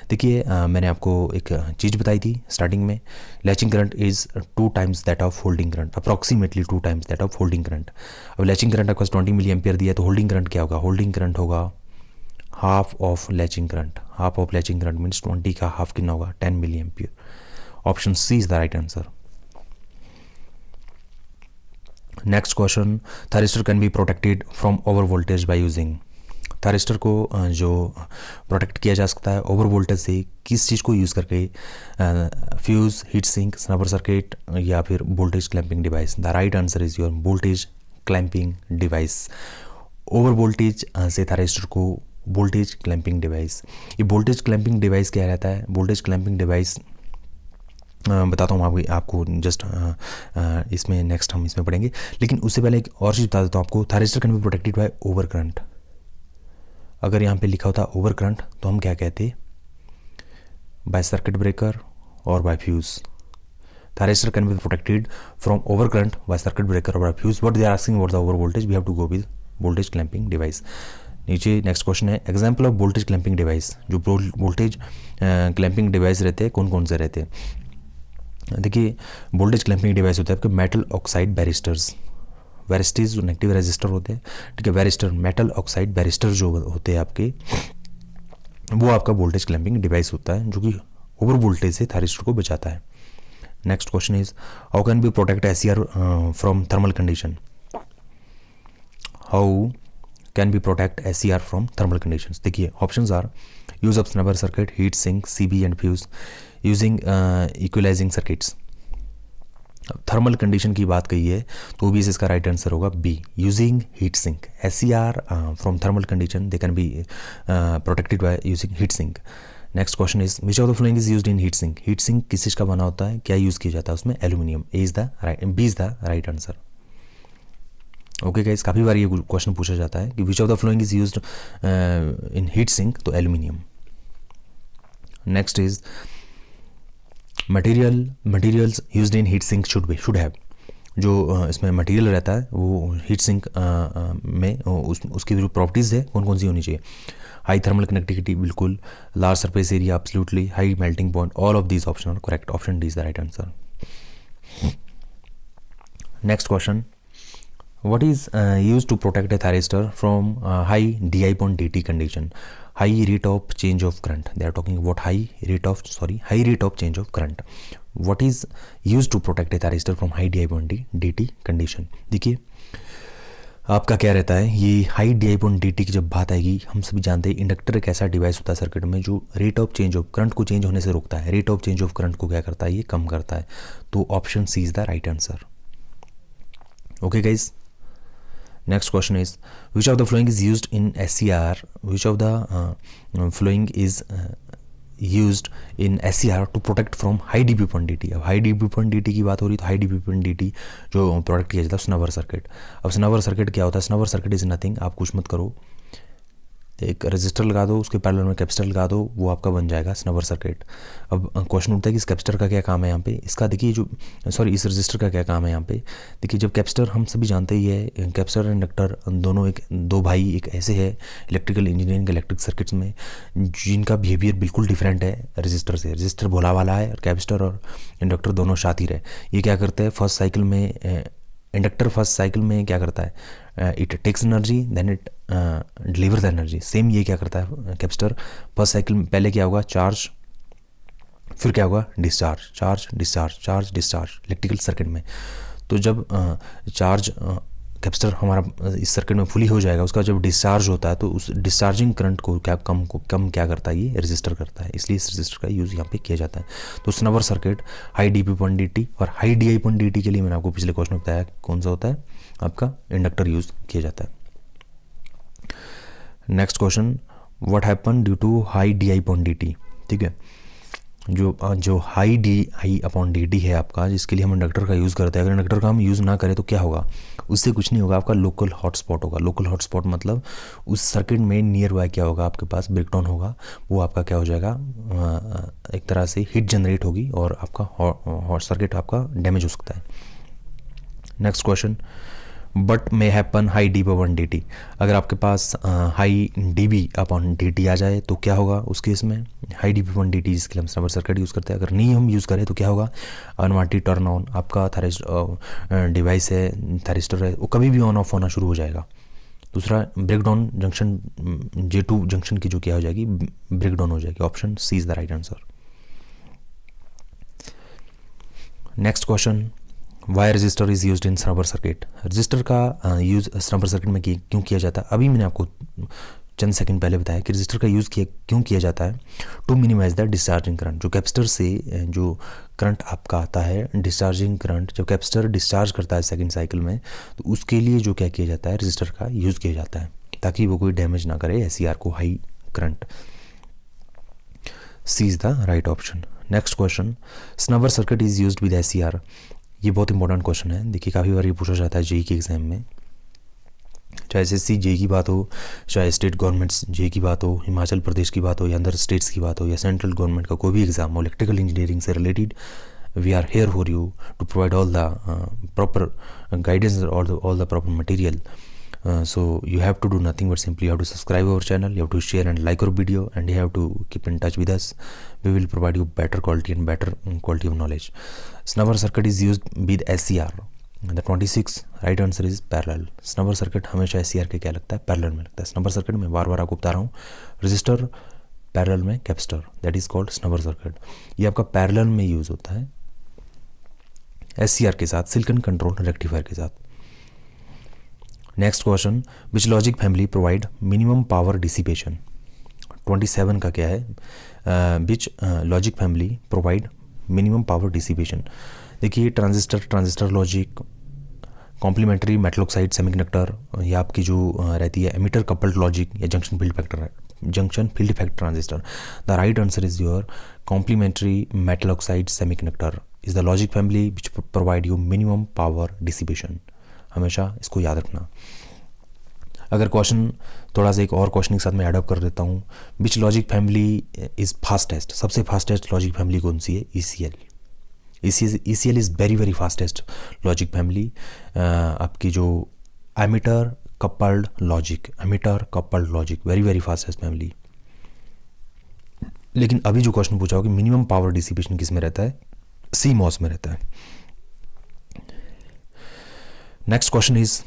देखिए मैंने आपको एक चीज़ बताई थी starting में, latching current is 2 times that of holding current, approximately 2 times that of holding current. अब latching current आपके पास 20 milliampere दिया है, तो होल्डिंग करंट क्या होगा, होल्डिंग करंट होगा half of latching current. Half of latching current means 20 का हाफ कितना होगा, 10 milliampere। Option C is the right answer. Next question, thyristor can be protected from over voltage by using. Thyristor को जो protect किया जा सकता है ओवर वोल्टेज से, किस चीज़ को यूज़ करके, फ्यूज़, हीट सिंक, स्नबर सर्किट या फिर voltage clamping device. The right answer is your voltage clamping device. Over voltage से थायरिस्टर को वोल्टेज क्लैंपिंग डिवाइस। ये वोल्टेज क्लैंपिंग डिवाइस क्या रहता है, वोल्टेज क्लैंपिंग डिवाइस बताता हूँ आपको जस्ट इसमें नेक्स्ट हम इसमें पढ़ेंगे, लेकिन उससे पहले एक और चीज़ बता देता हूँ आपको। Thyristor can be protected bye over current. अगर यहाँ पे लिखा होता ओवर करंट तो हम क्या कहते, बाय सर्किट ब्रेकर और by fuse. Thyristor can be protected from over current by circuit breaker और by fuse. What they are asking about the over voltage, we have to go with voltage clamping device. नीचे next question है, example of voltage clamping device. जो voltage clamping device रहते हैं कौन कौन से रहते हैं, देखिए वोल्टेज क्लैंपिंग डिवाइस होता है आपके मेटल ऑक्साइड बैरिस्टर्स। बैरिस्टर्स जो नेगेटिव रेजिस्टर होते हैं, ठीक है, बैरिस्टर, मेटल ऑक्साइड बैरिस्टर जो होते हैं आपके, वो आपका वोल्टेज क्लैंपिंग डिवाइस होता है जो कि ओवर वोल्टेज से थायरिस्टर को बचाता है। Next question is how can be protect SCR from thermal condition. How can be protect SCR from thermal conditions. देखिए options are use of snubber circuit, heat sink, CB and fuse, using equalising circuits. Thermal condition की बात कही है तो भी इसका right answer होगा B, using heat sink. SCR from thermal condition they can be protected by using heat sink. Next question is which of the following is used in heat sink. Heat sink किस चीज़ का बना होता है, क्या use किया जाता है उसमें, aluminium. B is the right answer. Okay guys, काफ़ी बार ये क्वेश्चन पूछा जाता है कि which of the following is used in heat sink, तो aluminium. Next is materials used in heat sink should have जो इसमें मटेरियल रहता है वो हीट सिंक में उसकी जो प्रॉपर्टीज़ है कौन कौन सी होनी चाहिए? हाई थर्मल कनेक्टिविटी बिल्कुल, large surface area absolutely, high melting point, all of these option are correct, option D is the right answer. Next question, what is used to protect a thyristor from high di upon dt condition? High rate of change of current, they are talking about high rate of change of current. What is used to protect a thyristor from high di upon dt condition? देखिए आपका क्या रहता है, ये high D I upon D T की जब बात आएगी, हम सभी जानते हैं इंडक्टर एक ऐसा डिवाइस होता है सर्किट में जो rate of change of current को चेंज होने से रोकता है. Rate of change of current को क्या करता है, ये कम करता है. तो option C is the right answer. Okay guys, next question is, which of the following is used in SCR? Which of the following is used in SCR to protect from high dB upon dt? अब high dB upon dt की बात हो रही तो high dB upon dt जो protect किया जाता है स्नवर सर्किट. अब स्नवर सर्किट क्या होता है? स्नवर सर्किट इज नथिंग, आप कुछ मत करो, एक रजिस्टर लगा दो, उसके पैरेलल में कैपेसिटर लगा दो, वो आपका बन जाएगा स्नवर सर्किट. अब क्वेश्चन उठता है कि इस कैपेसिटर का क्या काम है यहाँ पे, इसका देखिए जो इस रजिस्टर का क्या काम है यहाँ पे. देखिए जब कैपेसिटर, हम सभी जानते ही है कैपेसिटर और इंडक्टर दोनों दो भाई एक ऐसे है इलेक्ट्रिकल इंजीनियरिंग इलेक्ट्रिक सर्किट्स में जिनका बिहेवियर बिल्कुल डिफरेंट है रजिस्टर से. रजिस्टर भोला वाला है और कैपेसिटर और इंडक्टर दोनों शातिर है. ये क्या करते हैं, फर्स्ट साइकिल में इंडक्टर फर्स्ट साइकिल में क्या करता है, it takes energy then it deliver the energy. Same ये क्या करता है कैपेसिटर, फर्स्ट साइकिल में पहले क्या होगा, चार्ज, फिर क्या होगा, discharge, charge discharge, charge discharge electrical circuit में. तो जब चार्ज कैपेसिटर हमारा इस सर्किट में फुली हो जाएगा, उसका जब डिस्चार्ज होता है तो उस डिस्चार्जिंग करंट को कम क्या करता है, ये रजिस्टर करता है. इसलिए इस रजिस्टर का यूज़ यहाँ पे किया जाता है. तो snubber circuit high D P upon D T और high D I upon D T के लिए मैंने आपको पिछले क्वेश्चन में बताया कौन सा होता है, आपका इंडक्टर यूज़ किया जाता है. Next question, what happen due to high D I upon D T? ठीक है, जो high D I upon D T है आपका, जिसके लिए हम इंडक्टर का यूज़ करते हैं, अगर इंडक्टर का हम यूज़ ना करें तो क्या होगा, उससे कुछ नहीं होगा, आपका लोकल हॉटस्पॉट होगा. लोकल हॉटस्पॉट मतलब उस सर्किट में नियर बाय क्या होगा, आपके पास ब्रेकडाउन होगा, वो आपका क्या हो जाएगा, एक तरह से हीट जनरेट होगी और आपका हॉट सर्किट आपका डैमेज हो सकता है. Next question, but may happen high D upon D T? अगर आपके पास high D B upon D T आ जाए तो क्या होगा उस केस में, high D B upon D T जिसके लिए हम स्नवर सर्किट यूज़ करते हैं, अगर नहीं हम यूज़ करें तो क्या होगा, अनवांटेड टर्न ऑन, आपका डिवाइस है थैरिस्टर है वो कभी भी ऑन ऑफ होना शुरू हो जाएगा. दूसरा ब्रेकडाउन जंक्शन J2 जंक्शन की जो क्या हो जाएगी, ब्रेकडाउन हो जाएगी. Option C is the right answer. Next question, why resistor is used in snubber circuit? Resistor का यूज़ स्नवर सर्किट में क्यों किया जाता है? अभी मैंने आपको चंद सेकंड पहले बताया कि रजिस्टर का यूज़ क्यों किया जाता है, to minimize the discharging current. जो कैपेसिटर से जो करंट आपका आता है डिस्चार्जिंग करंट, जब कैपेसिटर डिस्चार्ज करता है सेकंड साइकिल में, तो उसके लिए जो क्या किया जाता है, रजिस्टर का यूज़ किया जाता है ताकि वो कोई डैमेज ना करे SCR को, high current. C is the right option. Next question, snubber circuit is used with SCR. ये बहुत इंपॉर्टेंट क्वेश्चन है. देखिए काफ़ी बार ये पूछा जाता है जेई के एग्जाम में, चाहे SSC जेई की बात हो, चाहे स्टेट गवर्नमेंट्स जेई की बात हो, हिमाचल प्रदेश की बात हो या अदर स्टेट्स की बात हो या सेंट्रल गवर्नमेंट का कोई भी एग्जाम हो इलेक्ट्रिकल इंजीनियरिंग से related, we are here for you to provide all the proper guidance, all the proper material. So you have to do nothing but simply you have to subscribe our channel, you have to share and like our video, and you have to keep in touch with us. We will provide you better quality and better quality of knowledge. Snubber circuit is used with SCR. The 26 right answer is parallel. snubber circuit हमेशा SCR के क्या लगता है, parallel में लगता है. snubber circuit में बार बार आपको बता रहा हूँ, रजिस्टर पैरेलल में capacitor, that is called snubber circuit. ये आपका पैरेलल में यूज होता है SCR के साथ, सिलिकॉन कंट्रोल रेक्टिफायर के साथ. Next question, which logic family provide minimum power dissipation? 27 का क्या है, which logic family provide minimum power dissipation? देखिए transistor logic, complementary metal oxide semiconductor, या आपकी जो रहती है एमिटर कपल्ड लॉजिक या junction field effect transistor. The right answer is your complementary metal oxide semiconductor is the logic family which provide you minimum power dissipation. हमेशा इसको याद रखना. अगर क्वेश्चन थोड़ा सा एक और क्वेश्चन के साथ मैं एडअप कर देता हूँ, विच लॉजिक फैमिली इज़ फास्टेस्ट? सबसे फास्टेस्ट लॉजिक फैमिली कौन सी है? ECL. ECL is very very fastest logic family. आपकी जो emitter coupled logic, very very fastest family. लेकिन अभी जो क्वेश्चन पूछा हो कि मिनिमम पावर डिसिपेशन किस में रहता है, CMOS में रहता है. Next question is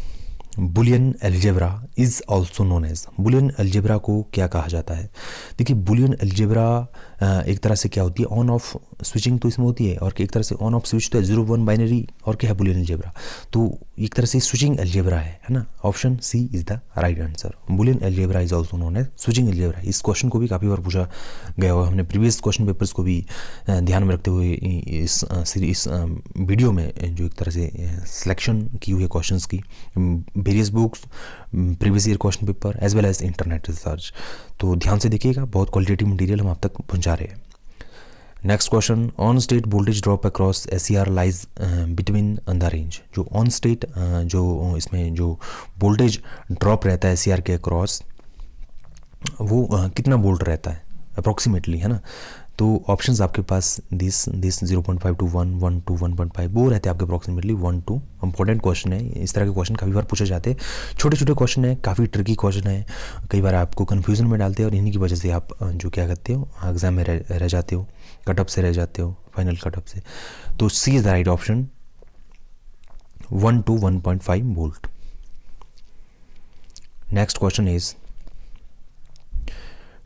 Boolean algebra is also known as. Boolean algebra को क्या कहा जाता है? देखिए बुलियन अलजेब्रा एक तरह से क्या होती है, ऑन ऑफ स्विचिंग तो इसमें होती है, और एक तरह से ऑन ऑफ स्विच तो है, 0-1 बाइनरी, और क्या है बुलियन अलजेब्रा. तो एक तरह से स्विचिंग अलजेब्रा है ना. Option C is the right answer. Boolean algebra is also known as switching algebra. इस क्वेश्चन को भी काफ़ी बार पूछा गया हुआ. हमने प्रीवियस क्वेश्चन पेपर्स को भी ध्यान में रखते हुए इस वीडियो में जो एक तरह से सिलेक्शन की हुई है क्वेश्चंस की, various books, previous year question paper as well as internet research. तो ध्यान से देखिएगा, बहुत क्वालिटेटिव मटेरियल हम आप तक पहुंचा रहे हैं. Next question, on state voltage drop across SCR lies between the range. जो ऑन स्टेट जो इसमें जो वोल्टेज ड्रॉप रहता है SCR के अक्रॉस, वो कितना वोल्ट रहता है अप्रॉक्सीमेटली, है ना. तो ऑप्शंस आपके पास दिस 0.5 to 1, 1 to 1.5 वो रहते हैं आपके अप्रॉक्सीमेटली 1 to. इंपॉर्टेंट क्वेश्चन है, इस तरह के क्वेश्चन काफ़ी बार पूछे जाते हैं. छोटे छोटे क्वेश्चन है, काफ़ी ट्रिकी क्वेश्चन है, कई बार आपको कन्फ्यूजन में डालते हैं, और इन्हीं की वजह से आप जो क्या करते हो एग्जाम में रह जाते हो, कटअप से रह जाते हो, फाइनल कटअप से. तो C is the right option, 1 to 1.5 volt. Next question is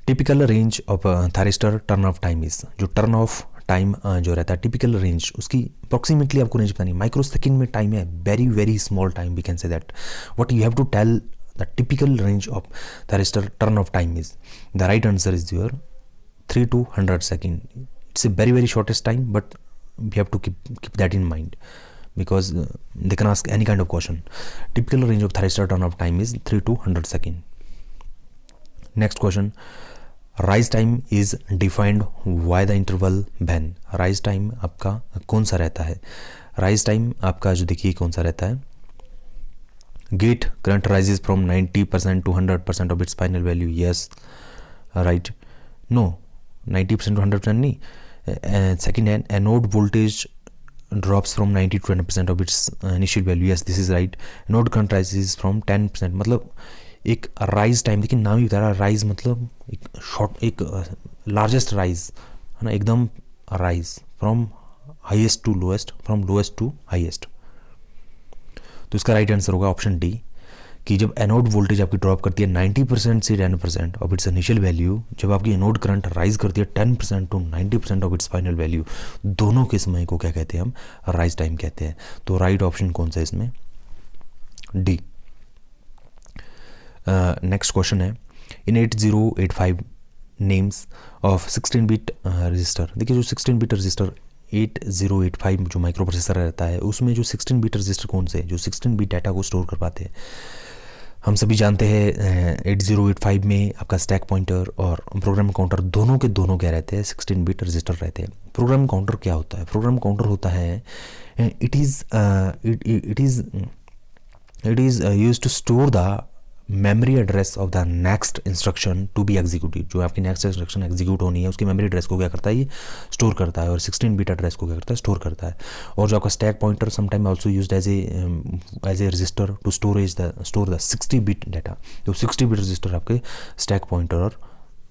typical range of thyristor turn off time is. जो टर्न ऑफ टाइम जो रहता है टिपिकल रेंज, उसकी अप्रॉक्सीमेटली आपको रेंज बतानी है. माइक्रो सेकेंड में टाइम है, very very small time, we can say that. What you have to tell the typical range of thyristor turn off time is. The right answer is your 3 to 100 second. It's a very very shortest time, but we have to keep that in mind, because they can ask any kind of question. Typical range of thyristor turn of time is 3 to 100 second. Next question, rise time is defined by the interval when. rise time आपका कौन सा रहता है? rise time आपका जो देखिए कौन सा रहता है, gate current rises from 90% to 100% of its final value. Yes, right. No, 90% to 100% नहीं. Second hand, anode voltage drops from 90 to 20% of its initial value. Yes, this is right. Node current rises from 10%. मतलब एक rise time, देखिए नाम ही बता रहा, rise मतलब एक short, एक लार्जेस्ट राइज है ना, एकदम rise from highest to lowest, from lowest to highest. तो इसका राइट आंसर होगा ऑप्शन डी, कि जब एनोड वोल्टेज आपकी ड्रॉप करती है 90% से 10% ऑफ इट्स इनिशियल वैल्यू, जब आपकी एनोड करंट राइज करती है 10% to 90% of its final value, दोनों के समय को क्या कहते हैं हम, राइज टाइम कहते हैं. तो राइट ऑप्शन कौन सा है इसमें, डी. नेक्स्ट क्वेश्चन है, इन 8085 नेम्स ऑफ 16 बिट रजिस्टर. देखिए जो 16 बिट रजिस्टर 8085 जो माइक्रो प्रोसेसर रहता है, उसमें जो 16 बिट रजिस्टर कौन से, जो 16 बिट डाटा को स्टोर कर पाते हैं. हम सभी जानते हैं 8085 में आपका स्टैक पॉइंटर और प्रोग्राम काउंटर दोनों के दोनों क्या रहते हैं, 16 बिट रजिस्टर रहते हैं. प्रोग्राम काउंटर क्या होता है? प्रोग्राम काउंटर होता है, it is used to store the memory address of the next instruction to be executed. जो आपकी नेक्स्ट इंस्ट्रक्शन एग्जीक्यूट होनी है, उसकी मेमोरी एड्रेस को क्या करता है, ये स्टोर करता है, और 16 बिट एड्रेस को क्या करता है, स्टोर करता है. और जो आपका stack pointer sometime also used as a register to store the 60 bit data. तो 60 बिट रजिस्टर आपके स्टैक पॉइंटर और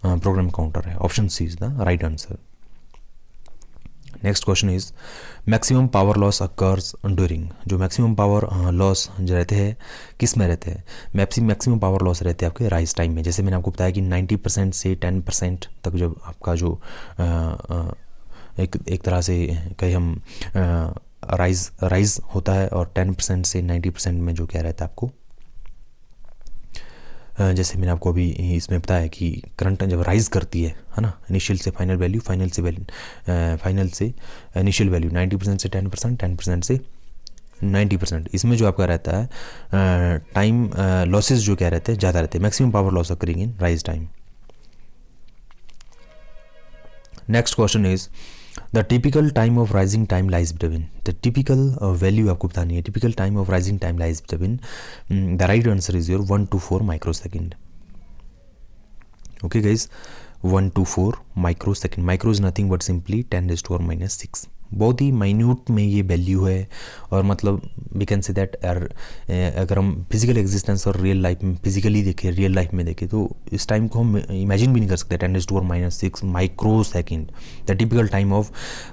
प्रोग्राम काउंटर है. Option C is the right answer. Next question is maximum power loss occurs during. जो maximum power loss जो रहते हैं किस में रहते हैं, मैक्सिमम पावर लॉस रहते हैं आपके राइज टाइम में. जैसे मैंने आपको बताया कि 90% से 10% तक जब आपका जो एक तरह से कहीं हम राइज होता है, और 10% से 90% में जो क्या रहता है आपको, जैसे मैंने आपको अभी इसमें बताया कि करंट जब राइज करती है ना, इनिशियल से फाइनल वैल्यू, फाइनल से इनिशियल वैल्यू, 90% से 10%, 10% से 90%, इसमें जो आपका रहता है टाइम लॉसेस जो क्या रहते हैं ज़्यादा रहते हैं. Maximum power loss occurring in rise time. Next question is the typical time of rising time lies between. The typical value आपको बतानी है, typical time of rising time lies between. The right answer is your 1 to 4 micro second. Okay guys, 1 to 4 micro second. Micro is nothing but simply 10⁻⁻⁶ बहुत ही minute में ये value है। और मतलब we can say that अगर हम physical existence और real life में फिजिकली देखें, रियल लाइफ में देखें, तो इस टाइम को हम इमेजिन भी नहीं कर सकते। 10⁻⁻⁶ microsecond. The typical time of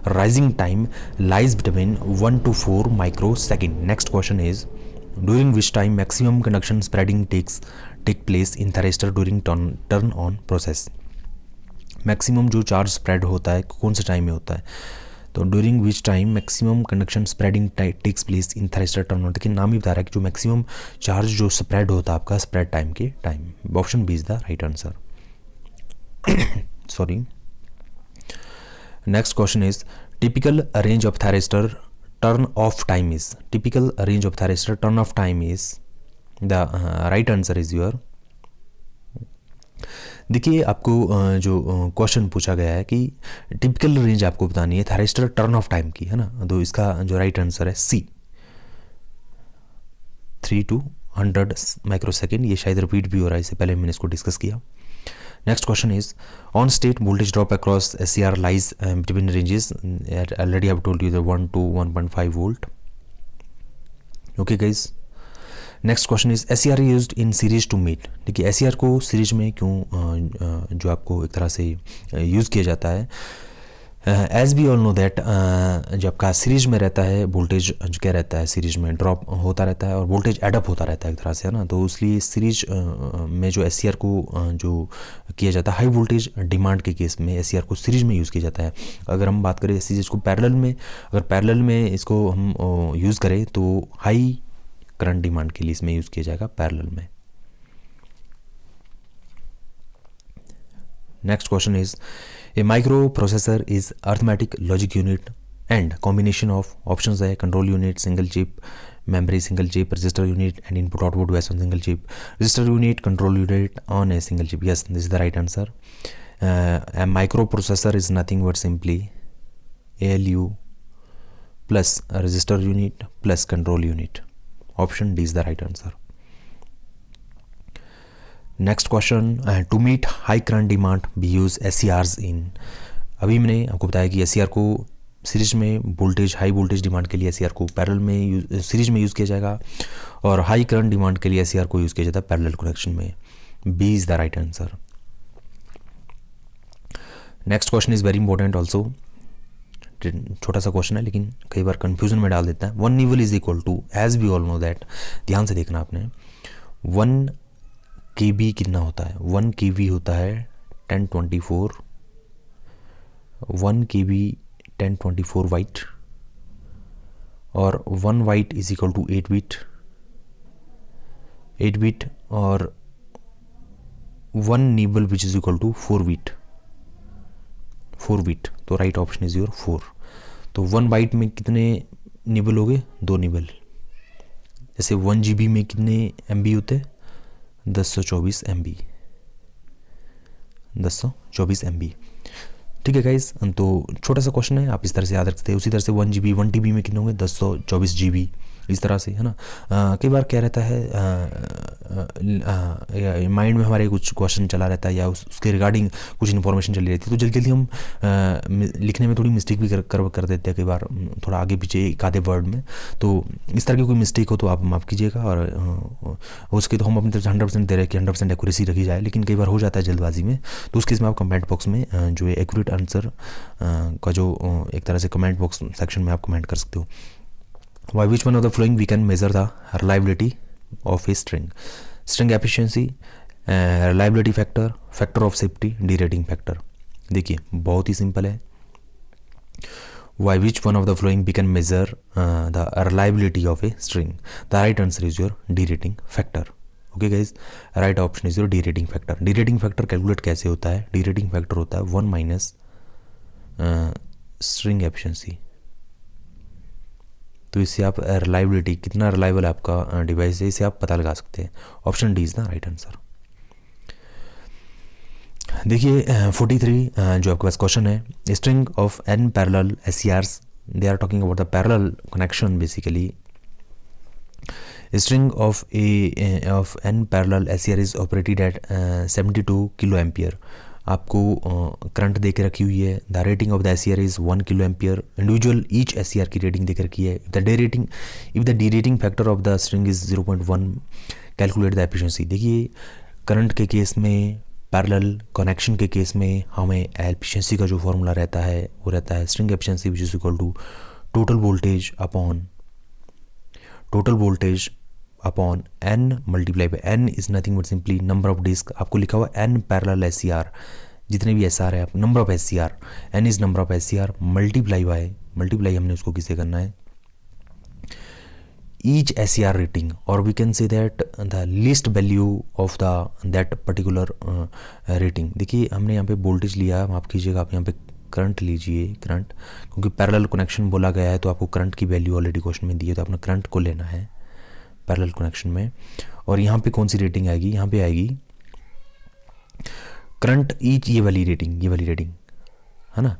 rising time lies between 1 to 4 microsecond. Next question is during which time maximum conduction spreading take place in thyristor during turn on process. Maximum जो charge spread होता है कौन से time में होता है, तो during which time maximum conduction spreading takes place in thyristor turn on. देखिए नाम ही बता रहा है कि जो मैक्सिमम चार्ज जो स्प्रेड होता है आपका स्प्रेड टाइम के time. Option B is the right answer. Sorry. Next question is typical range of thyristor turn off time is. Typical range of thyristor turn off time is the right answer is your. देखिए आपको जो question पूछा गया है कि typical range आपको बतानी है थैरिस्टर टर्न ऑफ टाइम की, है ना, तो इसका जो राइट आंसर है सी, 3 to 100 माइक्रो सेकेंड। ये शायद रिपीट भी हो रहा है, इससे पहले मैंने इसको डिस्कस किया। Next question is on state voltage drop across SCR lies between ranges. Already I have told you the 1 to 1.5 volt. Okay guys, next question is SCR used in series to meet. देखिए SCR को series में क्यों जो आपको एक तरह से use किया जाता है, as we all know that जब आपका सीरीज में रहता है वोल्टेज क्या रहता है, सीरीज में ड्रॉप होता रहता है और वोल्टेज एडअप होता रहता है एक तरह से, है ना। तो इसलिए सीरीज में जो SCR को जो किया जाता है हाई वोल्टेज डिमांड के केस में SCR को सीरीज में यूज़ किया जाता है। अगर हम बात करें सीरीज को पैरेलल में, अगर पैरेलल में इसको हम यूज़ करें तो हाई करंट डिमांड के लिए इसमें यूज़ किया जाएगा पैरेलल में। Next question is a microprocessor is arithmetic logic unit and combination of options है control unit, single chip memory, single chip register unit and input output device on single chip. Register unit, control unit on a single chip. Yes, this is the right answer. A microprocessor is nothing but simply ALU plus register unit plus control unit. Option D is the right answer. Next question, to meet high current demand we use SCRs in। अभी मैंने आपको बताया कि SCR को series में voltage high voltage demand के लिए SCR को पैरेलल में सीरीज में यूज़ किया जाएगा और हाई करंट डिमांड के लिए SCR को यूज़ किया जाता है पैरेलल कनेक्शन में। B is the right answer. Next question is very important also. छोटा सा क्वेश्चन है लेकिन कई बार कंफ्यूजन में डाल देता है। 1 nibble is equal to, as we all know that, ध्यान से देखना आपने, 1 kV कितना होता है। 1 kV होता है 1024, 1 kV 1024 वाइट, और 1 byte is equal to 8 bit, 8 bit, और 1 nibble which is equal to 4 bit, 4 bit. तो राइट ऑप्शन इज योर 4। तो 1 बाइट में कितने निबल हो गए, 2 निबल। जैसे 1 GB में कितने MB होते, 1024 MB, 1024 MB। ठीक है गाइस, तो छोटा सा क्वेश्चन है, आप इस तरह से याद रख सकते हैं। उसी तरह से 1 GB 1 TB में कितने होंगे, 1024 GB, इस तरह से, है ना। कई बार क्या रहता है माइंड में हमारे कुछ क्वेश्चन चला रहता है या उसके रिगार्डिंग कुछ इन्फॉर्मेशन चली रहती है, तो जल्दी जल्दी हम लिखने में थोड़ी मिस्टेक भी कर देते हैं कई बार, थोड़ा आगे पीछे एक आधे वर्ड में। तो इस तरह की कोई मिस्टेक हो तो आप माफ़ कीजिएगा, और हो सके तो हम अपनी तरफ से 100% दे रहे हैं कि 100% एक्यूरेसी रखी जाए, लेकिन कई बार हो जाता है जल्दबाजी में। तो उस केस में आप कमेंट बॉक्स में जो है एक्यूरेट आंसर का जो एक तरह से कमेंट बॉक्स सेक्शन में आप कमेंट कर सकते हो। By which one of the following we can measure the reliability of a string? String efficiency, reliability factor, factor of safety, derating factor। देखिए बहुत ही सिंपल है। By which one of the following we can measure the reliability of a string? The right answer is your derating factor. Okay guys, right option is your derating factor. Derating factor calculate कैसे होता है? Derating factor होता है 1 minus string efficiency। तो इससे आप reliability, कितना reliable आपका डिवाइस है, इसे आप पता लगा सकते हैं। Option D is the right answer. देखिए 43 जो आपके पास क्वेश्चन है, string of n parallel SCRs, they are talking about the parallel connection basically. String of n parallel SCR is operated at 72 kilo ampere. आपको करंट दे के रखी हुई है। The rating of the SCR is 1 kilo ampere. Individual each SCR की rating दे के रखी है। If the derating factor of the string is 0.1 calculate the efficiency. देखिए करंट के केस में, पैरेलल कनेक्शन के केस में हमें एफिशिएंसी का जो फॉर्मूला रहता है वो रहता है string efficiency which is equal to total voltage upon n multiply by n is nothing but simply number of disc. आपको लिखा हुआ n पैरेलल एससीआर, जितने भी एसआर है, number of SCR, n is number of SCR multiply हमने उसको किससे करना है, each SCR rating, or we can say that the least value of that particular rating। देखिए हमने यहाँ पे वोल्टेज लिया, माफ कीजिएगा, आप यहाँ पे करंट लीजिए, करंट, क्योंकि पैरेलल कनेक्शन बोला गया है तो आपको करंट की वैल्यू ऑलरेडी क्वेश्चन में दी है, तो आपने करंट को लेना है पैरेलल कनेक्शन में। और यहाँ पे कौन सी रेटिंग आएगी, यहाँ पे आएगी करंट ईच, ये वाली रेटिंग है ना,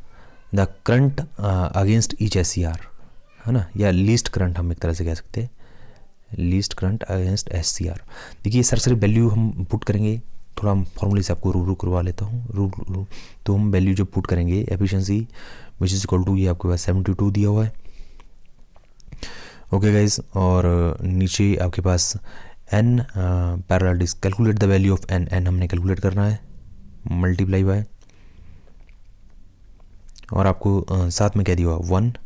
the current against each SCR है ना, या लीस्ट करंट हम एक तरह से कह सकते हैं, लीस्ट करंट अगेंस्ट SCR। देखिए सर वैल्यू हम पुट करेंगे, थोड़ा फॉर्मूले से आपको रू करवा लेता हूँ। तो हम वैल्यू जो पुट करेंगे efficiency which is equal to, ये आपके पास 72 दिया हुआ है, ओके गाइज। और नीचे आपके पास n parallel disc, calculate the value of n हमने कैलकुलेट करना है, मल्टीप्लाई बाय, और आपको साथ में कह दिया 1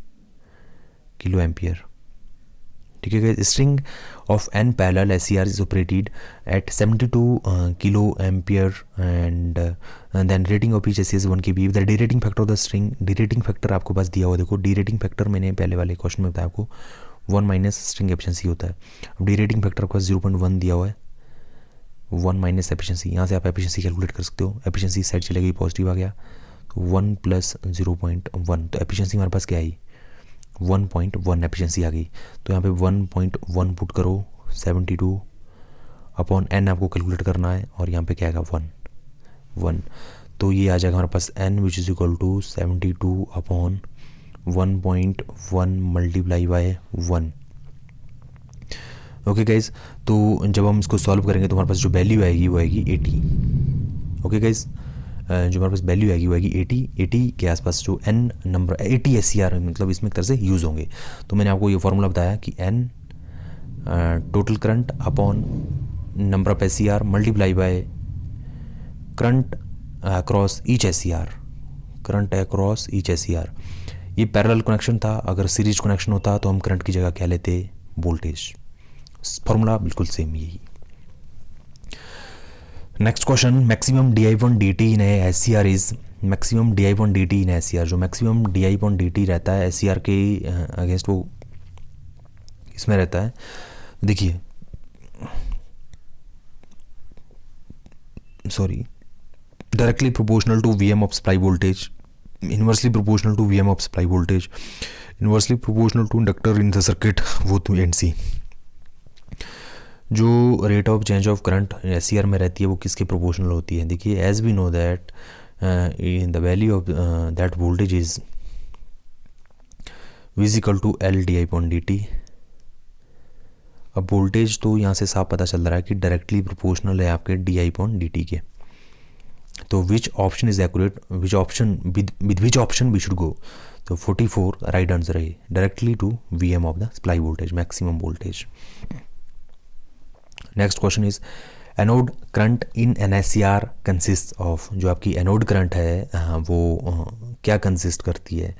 किलो एम्पियर, ठीक है। String of n parallel SCR is operated at 72 kilo ampere and then rating of each SCR is 1 kb। The derating factor of the string, derating factor आपको पास दिया हुआ, देखो डी रेटिंग फैक्टर मैंने पहले वाले question में बताया आपको 1 माइनस स्ट्रिंग एफिशिएंसी होता है। अब डी रेटिंग फैक्टर आपके पास 0.1 दिया हुआ है, 1 माइनस एफिशिएंसी, यहाँ से आप एफिशिएंसी कैलकुलेट कर सकते हो। एफिशिएंसी साइड चले गई, पॉजिटिव आ गया, तो 1 प्लस 0.1, तो एफिशिएंसी हमारे पास क्या आई, 1.1 एफिशिएंसी आ गई। तो यहाँ पे 1.1 पुट करो, 72 अपॉन n आपको कैलकुलेट करना है, और यहाँ पे क्या आएगा 1, तो ये आ जाएगा हमारे पास n which is equal to 72 upon 1.1 multiply by 1, okay guys. तो जब हम इसको सॉल्व करेंगे तो हमारे पास जो वैल्यू आएगी वो आएगी 80, ओके गाइज। जो हमारे पास वैल्यू आएगी वो आएगी 80 के आसपास, जो n नंबर 80 SCR मतलब इसमें एक तरह से यूज़ होंगे। तो मैंने आपको ये फॉर्मूला बताया कि n total current upon number of SCR multiply by current across each SCR, current across each SCR। ये पैरेलल कनेक्शन था, अगर सीरीज कनेक्शन होता तो हम करंट की जगह क्या लेते, वोल्टेज। फॉर्मूला बिल्कुल सेम यही। Next question, maximum di1 dt in SCR is, maximum di1 dt in SCR, जो मैक्सिमम di1 dt रहता है SCR के अगेंस्ट वो इसमें रहता है। देखिए sorry, directly proportional to VM of supply voltage, inversely proportional to VM of supply voltage, inversely proportional to inductor in the circuit, वो तो NC। जो rate of change of current SCR में रहती है वो किसके प्रोपोर्शनल होती है। देखिए as we know that in the value of that voltage is equal to L di/dt। अब वोल्टेज तो यहाँ से साफ पता चल रहा है कि डायरेक्टली प्रोपोर्शनल है आपके di/dt के। तो which option is accurate, which option with which option we should go, तो 44 राइट आंसर है, directly to VM of the supply voltage, maximum voltage. Next question is anode current in an SCR consist of, जो आपकी anode current है वो क्या consist करती है,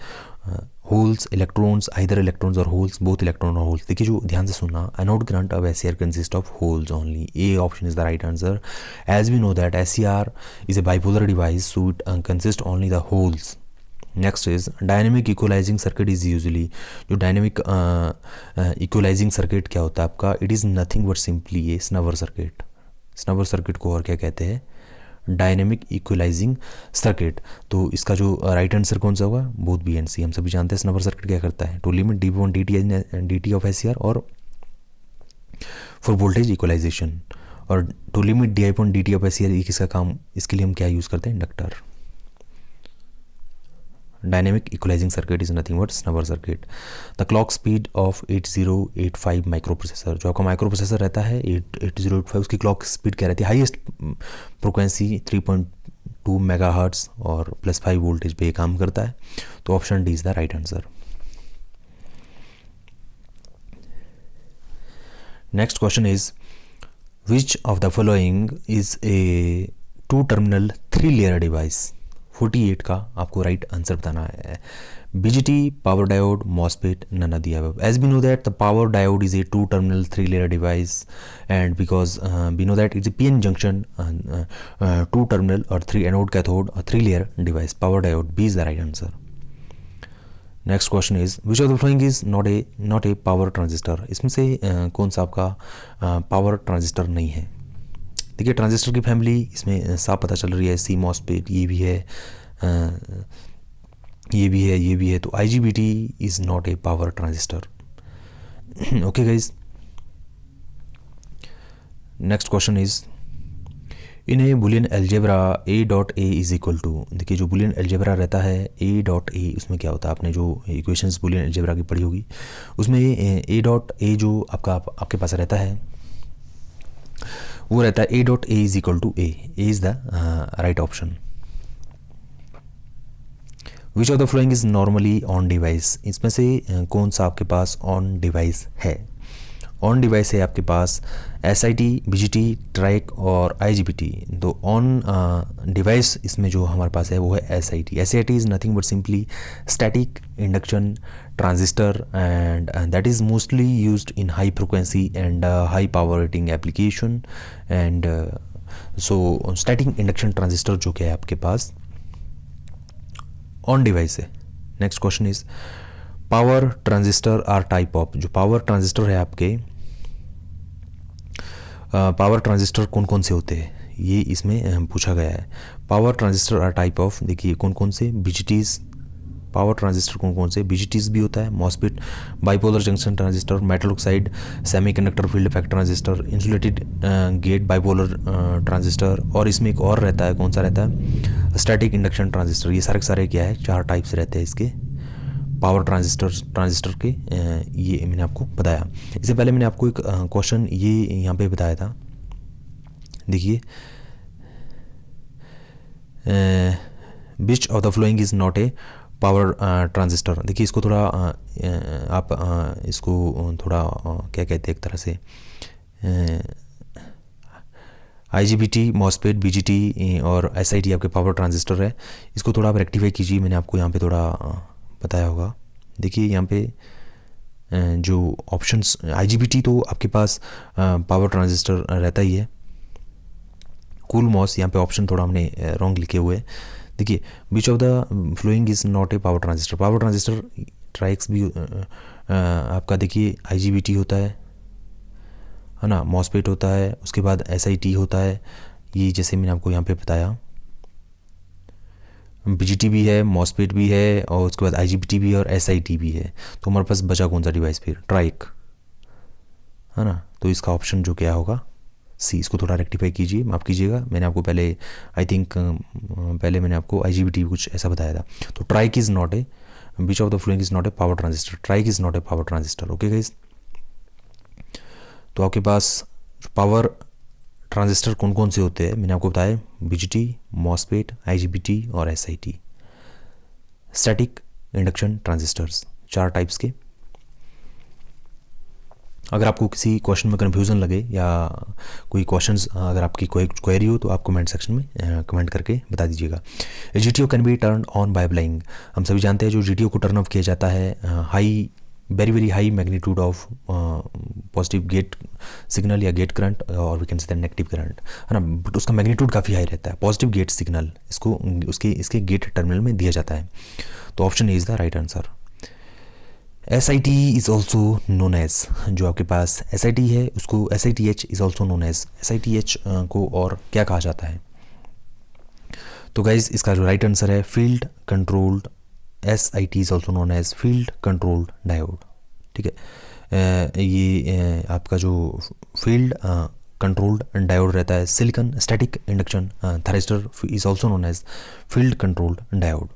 holes, electrons, either electrons और होल्स, बोथ इलेक्ट्रॉन और होल्स। देखिए जो ध्यान से सुनना, anode current of SCR consist of holes only, a option is the right answer. As we know that SCR is a bipolar device, so it consist only the holes. Next is dynamic equalising circuit is usually, जो dynamic equalising circuit क्या होता है आपका, it is nothing but simply ये स्नवर circuit. स्नवर circuit को और क्या कहते हैं, डायनेमिक इक्वलाइजिंग सर्किट। तो इसका जो राइट आंसर कौन सा होगा, बोथ बी एंड सी। हम सभी जानते हैं स्नवर सर्किट क्या करता है, to limit d1 dt of SCR और फॉर वोल्टेज इक्वलाइजेशन, और to limit di/dt dt of SCR ये किसका काम, इसके लिए हम क्या यूज़ करते हैं, inductor. Dynamic equalising circuit is nothing but snubber circuit. The clock speed of 8085 microprocessor, जो आपका माइक्रो प्रोसेसर रहता है 8085, उसकी क्लॉक स्पीड क्या रहती है, हाईएस्ट फ्रिक्वेंसी 2 मेगाहर्ट्ज़ और +5 वोल्टेज पे काम करता है। तो option D is the right answer. Next question is which of the following is a 2 terminal 3 layer device. 48 का आपको राइट आंसर बताना है। BJT, power diode, MOSFET, none of the above. As we know that the power diode is a 2-terminal 3-layer device, and because we know that it's a PN junction, 2-terminal or 3 anode cathode or 3-layer device. Power diode, B is the right answer. Next question is which of the following is not a power transistor? इसमें से कौन सा आपका power transistor नहीं है? देखिए transistor की family इसमें साफ पता चल रही है। सी मॉसफेट ये भी है, ये भी है, ये भी है। तो IGBT is not a power transistor. Okay guys, next question is in a Boolean algebra A.A is equal to. देखिए जो बुलियन एल्जेब्रा रहता है A.A, उसमें क्या होता है, आपने जो इक्वेशंस बुलियन एल्जेब्रा की पढ़ी होगी उसमें A.A जो आपके पास रहता है वो रहता है A.A is equal to A is the right option. Which of the following is normally on device. इसमें से कौन सा आपके पास ऑन डिवाइस है? ऑन डिवाइस है आपके पास SIT, BJT, ट्राइक और IGBT। तो ऑन डिवाइस इसमें जो हमारे पास है वो है SIT। SIT is nothing but simply static induction transistor and that is mostly used in high frequency and high power rating application and so static induction transistor जो क्या है आपके पास ऑन डिवाइस है। Next question is power transistor are type of. जो power transistor है आपके power transistor कौन कौन से होते हैं ये इसमें पूछा गया है। Power transistor are type of, देखिए कौन कौन से BJTs पावर ट्रांजिस्टर कौन कौन से BJTs भी होता है, MOSFET, bipolar junction transistor, metal oxide semiconductor field effect transistor, insulated gate bipolar transistor और इसमें एक और रहता है, कौन सा रहता है, स्टैटिक इंडक्शन ट्रांजिस्टर। ये सारे के सारे क्या है, 4 टाइप्स रहते हैं इसके पावर ट्रांजिस्टर के। ये मैंने आपको बताया। इससे पहले मैंने आपको एक क्वेश्चन ये यहाँ पे बताया था, देखिए which of the following is not a power transistor. देखिए इसको थोड़ा आप इसको थोड़ा क्या कहते हैं एक तरह से IGBT, मॉसफेट, BJT और SIT आपके पावर ट्रांजिस्टर है। इसको थोड़ा आप रेक्टिफाई कीजिए, मैंने आपको यहाँ पे थोड़ा बताया होगा। देखिए यहाँ पे जो ऑप्शंस IGBT तो आपके पास पावर ट्रांजिस्टर रहता ही है। कूल मॉस यहाँ पे ऑप्शन थोड़ा हमने रॉन्ग लिखे हुए हैं। देखिए which of the following is not a power transistor. Power transistor triacs भी आपका देखिए IGBT होता है ना, मॉसफेट होता है, उसके बाद SIT होता है, ये जैसे मैंने आपको यहाँ पे बताया, BJT भी है, मॉसफेट भी है और उसके बाद IGBT भी है और SIT भी है। तो हमारे पास बचा कौन सा डिवाइस फिर, ट्राइक है ना। तो इसका ऑप्शन जो क्या होगा C। इसको थोड़ा रेक्टिफाई कीजिए, माफ़ कीजिएगा, मैंने आपको पहले आई थिंक पहले मैंने आपको IGBT कुछ ऐसा बताया था। तो triac is not a which of the following is not a power transistor. Triac is not a power transistor. Okay guys, तो आपके पास पावर ट्रांजिस्टर कौन कौन से होते हैं मैंने आपको बताया, BJT, मॉसफेट, IGBT और SIT। Static induction transistors 4 types के। अगर आपको किसी क्वेश्चन में कन्फ्यूज़न लगे या कोई क्वेश्चंस अगर आपकी कोई क्वेरी हो तो आप कमेंट सेक्शन में कमेंट करके बता दीजिएगा। GTO can be turn on by applying. हम सभी जानते हैं जो GTO को टर्न ऑफ किया जाता है high very high magnitude of positive gate signal या गेट करंट और we can say negative current है ना, बट उसका मैग्नीट्यूड काफ़ी हाई रहता है। पॉजिटिव गेट सिग्नल इसको इसके गेट टर्मिनल में दिया जाता है। तो option is the right answer. SIT is also known as, जो आपके पास SIT है उसको SITH is also known as. SITH को और क्या कहा जाता है? तो गाइज इसका जो राइट आंसर है field controlled, SIT is also known as field controlled diode. ठीक है, ये आपका जो फील्ड कंट्रोल्ड डायोड रहता है silicon static induction thyristor is also known as field controlled diode.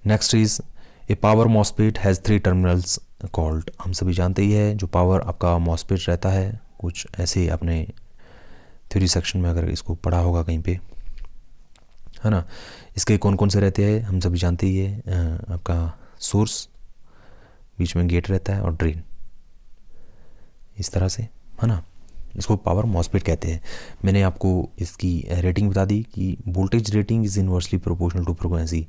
Next is a power MOSFET has 3 terminals called. हम सभी जानते ही है जो पावर आपका मॉसफेट रहता है कुछ ऐसे आपने थ्योरी सेक्शन में अगर इसको पढ़ा होगा कहीं पे, है ना। इसके कौन कौन से रहते हैं हम सभी जानते ही है, आपका सोर्स, बीच में गेट रहता है और ड्रेन, इस तरह से, है ना। इसको पावर मॉसफेट कहते हैं। मैंने आपको इसकी रेटिंग बता दी कि voltage rating is inversely proportional to frequency.